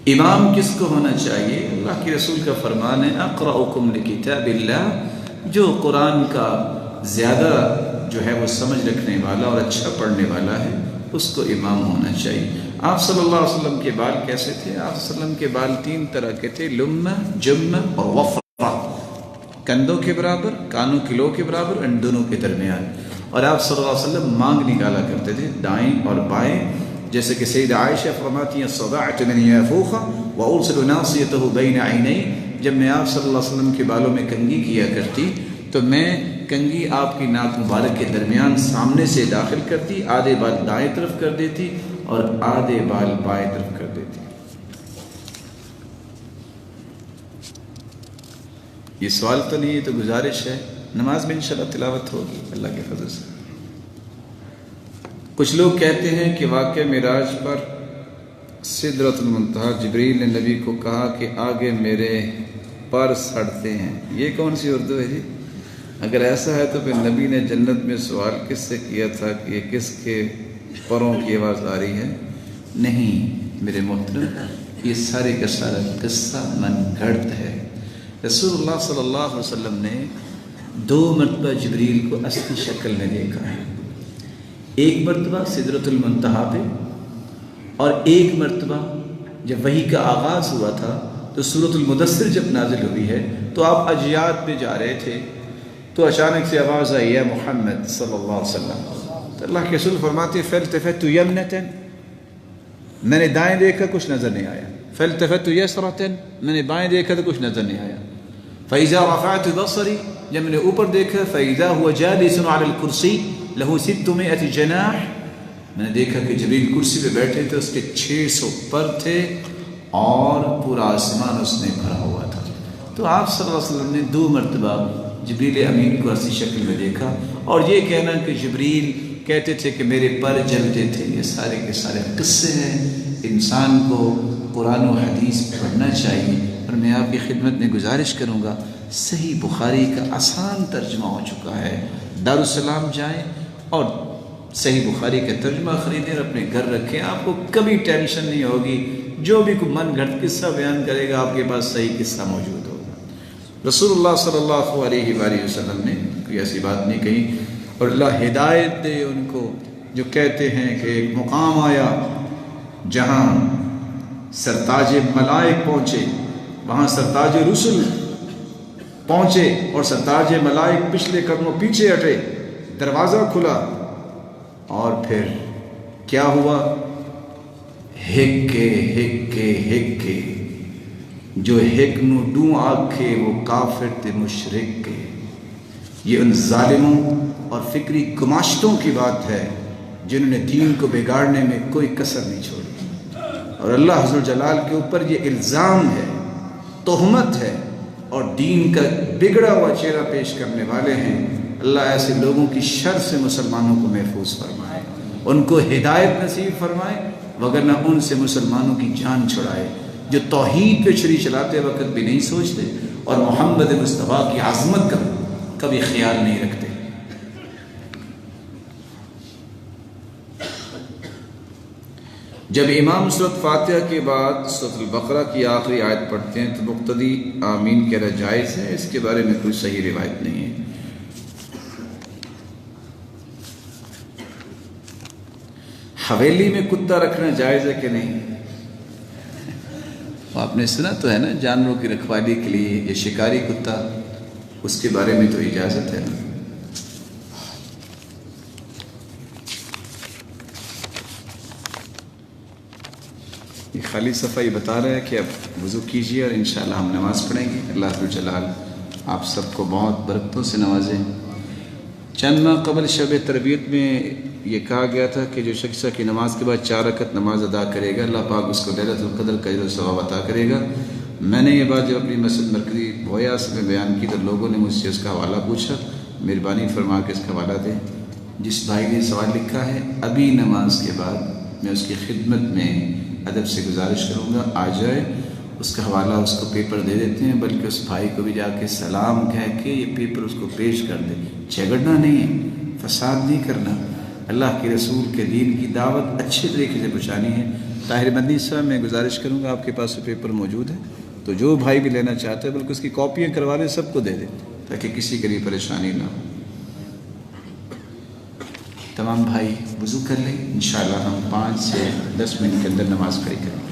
امام کس کو ہونا چاہیے؟ اللہ کے رسول کا فرمان ہے اقرأکم لکتاب اللہ، جو قرآن کا زیادہ جو ہے وہ سمجھ رکھنے والا اور اچھا پڑھنے والا ہے اس کو امام ہونا چاہیے۔ آپ صلی اللہ علیہ وسلم کے بال کیسے تھے؟ آپ صلی اللہ علیہ وسلم کے بال 3 طرح کے تھے، لمہ، جمہ اور وفرہ، کندھوں کے برابر، کانوں کی لو کے برابر، ان دونوں کے درمیان۔ اور آپ صلی اللہ علیہ وسلم مانگ نکالا کرتے تھے دائیں اور بائیں، جیسے کہ سیدہ عائشہ فرماتی ہیں صدعت من یافوخہ وارسل ناصیتہ بین عینی، جب میں آپ صلی اللہ علیہ وسلم کے بالوں میں کنگھی کیا کرتی تو میں کنگھی آپ کی ناک مبارک کے درمیان سامنے سے داخل کرتی، آدھے بال دائیں طرف کر دیتی اور آدھے بال بائیں طرف کر دیتی۔ یہ سوال تو نہیں ہے، تو گزارش ہے، نماز میں انشاءاللہ تلاوت ہوگی اللہ کے فضل سے۔ کچھ لوگ کہتے ہیں کہ واقعہ معراج پر سدرۃ المنتہا جبریل نے نبی کو کہا کہ آگے میرے پر سڑتے ہیں، یہ کون سی اردو ہے جی؟ اگر ایسا ہے تو پھر نبی نے جنت میں سوال کس سے کیا تھا کہ یہ کس کے پروں کی آواز آ رہی ہے؟ نہیں میرے محترم، یہ سارے کا سارا قصہ من گھڑت ہے۔ رسول اللہ صلی اللہ علیہ وسلم نے 2 مرتبہ جبریل کو اصلی شکل میں دیکھا ہے، ایک مرتبہ سدرۃ المنتہا پہ، اور ایک مرتبہ جب وحی کا آغاز ہوا تھا تو سورۃ المدثر جب نازل ہوئی ہے تو آپ اجیاد پہ جا رہے تھے تو اچانک سے آواز آئی ہے محمد صلی اللہ علیہ وسلم، تو اللہ کے رسول فرماتے فالتفت یمنۃ، میں نے دائیں دیکھا کچھ نظر نہیں آیا، فالتفت یسرۃ، میں نے بائیں دیکھا تو کچھ نظر نہیں آیا، فاذا رفعت بصری، جب میں نے اوپر دیکھا فاذا هو جالس علی الکرسی له 600 جناح، میں نے دیکھا کہ جبریل کرسی پہ بیٹھے تھے، اس کے 600 پر تھے اور پورا آسمان اس نے بھرا ہوا تھا۔ تو آپ صلی اللہ علیہ وسلم نے 2 مرتبہ جبریل امین کو اصلی شکل میں دیکھا، اور یہ کہنا کہ جبریل کہتے تھے کہ میرے پر جلتے تھے، یہ سارے کے سارے قصے ہیں۔ انسان کو قرآن و حدیث پڑھنا چاہیے، اور میں آپ کی خدمت میں گزارش کروں گا، صحیح بخاری کا آسان ترجمہ ہو چکا ہے، دارالسلام جائیں اور صحیح بخاری کا ترجمہ خریدیں اور اپنے گھر رکھیں، آپ کو کبھی ٹینشن نہیں ہوگی، جو بھی کوئی من گھڑت قصہ بیان کرے گا آپ کے پاس صحیح قصہ موجود ہوگا۔ رسول اللہ صلی اللہ علیہ وآلہ وسلم نے کوئی ایسی بات نہیں کہی، اور اللہ ہدایت دے ان کو جو کہتے ہیں کہ ایک مقام آیا جہاں سرتاج ملائک پہنچے، وہاں سرتاج رسل پہنچے اور سرتاج ملائک پچھلے قدموں پیچھے ہٹے، دروازہ کھلا، اور پھر کیا ہوا؟ ہکے ہکے ہکے، جو ہک نو ڈوں آکھے وہ کافر تے مشرک کے۔ یہ ان ظالموں اور فکری گماشتوں کی بات ہے جنہوں نے دین کو بگاڑنے میں کوئی کسر نہیں چھوڑی، اور اللہ عز و جلال کے اوپر یہ الزام ہے، تہمت ہے، اور دین کا بگڑا ہوا چہرہ پیش کرنے والے ہیں۔ اللہ ایسے لوگوں کی شر سے مسلمانوں کو محفوظ فرمائے، ان کو ہدایت نصیب فرمائے، وگرنہ ان سے مسلمانوں کی جان چھڑائے جو توحید پہ چھری چلاتے وقت بھی نہیں سوچتے اور محمد مصطفیٰ کی عظمت کا کبھی خیال نہیں رکھتے۔ جب امام سورۃ فاتحہ کے بعد سورۃ البقرہ کی آخری آیت پڑھتے ہیں تو مقتدی آمین کہنا جائز ہے، اس کے بارے میں کوئی صحیح روایت نہیں ہے۔ حویلی میں کتا رکھنا جائز ہے کہ نہیں؟ آپ نے سنا تو ہے نا، جانوروں کی رکھوالی کے لیے یہ شکاری کتا، اس کے بارے میں تو اجازت ہے نا۔ یہ خالی صفائی بتا رہا ہے کہ اب وضو کیجیے اور انشاءاللہ ہم نماز پڑھیں گے۔ اللہ ذو جلال آپ سب کو بہت برکتوں سے نوازیں۔ چند ماہ قبل شب تربیت میں یہ کہا گیا تھا کہ جو شخص کی نماز کے بعد 4 رکعت نماز ادا کرے گا، اللہ پاک اس کو لیلۃ القدر کا اجر و ثواب عطا کرے گا۔ میں نے یہ بات جب اپنی مسجد مرکزی بویاس میں بیان کی تو لوگوں نے مجھ سے اس کا حوالہ پوچھا، مہربانی فرما کے اس کا حوالہ دیں۔ جس بھائی نے سوال لکھا ہے، ابھی نماز کے بعد میں اس کی خدمت میں ادب سے گزارش کروں گا آ جائے، اس کا حوالہ اس کو پیپر دے دیتے ہیں، بلکہ اس بھائی کو بھی جا کے سلام کہہ کے یہ پیپر اس کو پیش کر دے۔ جھگڑنا نہیں ہے، فساد نہیں کرنا، اللہ کے رسول کے دین کی دعوت اچھے طریقے سے پہنچانی ہے۔ طاہر مدنی صاحب میں گزارش کروں گا، آپ کے پاس وہ پیپر موجود ہے تو جو بھائی بھی لینا چاہتے ہیں بلکہ اس کی کاپیاں کروا لیں، سب کو دے دیں تاکہ کسی کے لیے پریشانی نہ ہو۔ تمام بھائی وضو کر لیں، انشاءاللہ ہم 5 سے 10 منٹ کے اندر نماز کھڑی کریں گے۔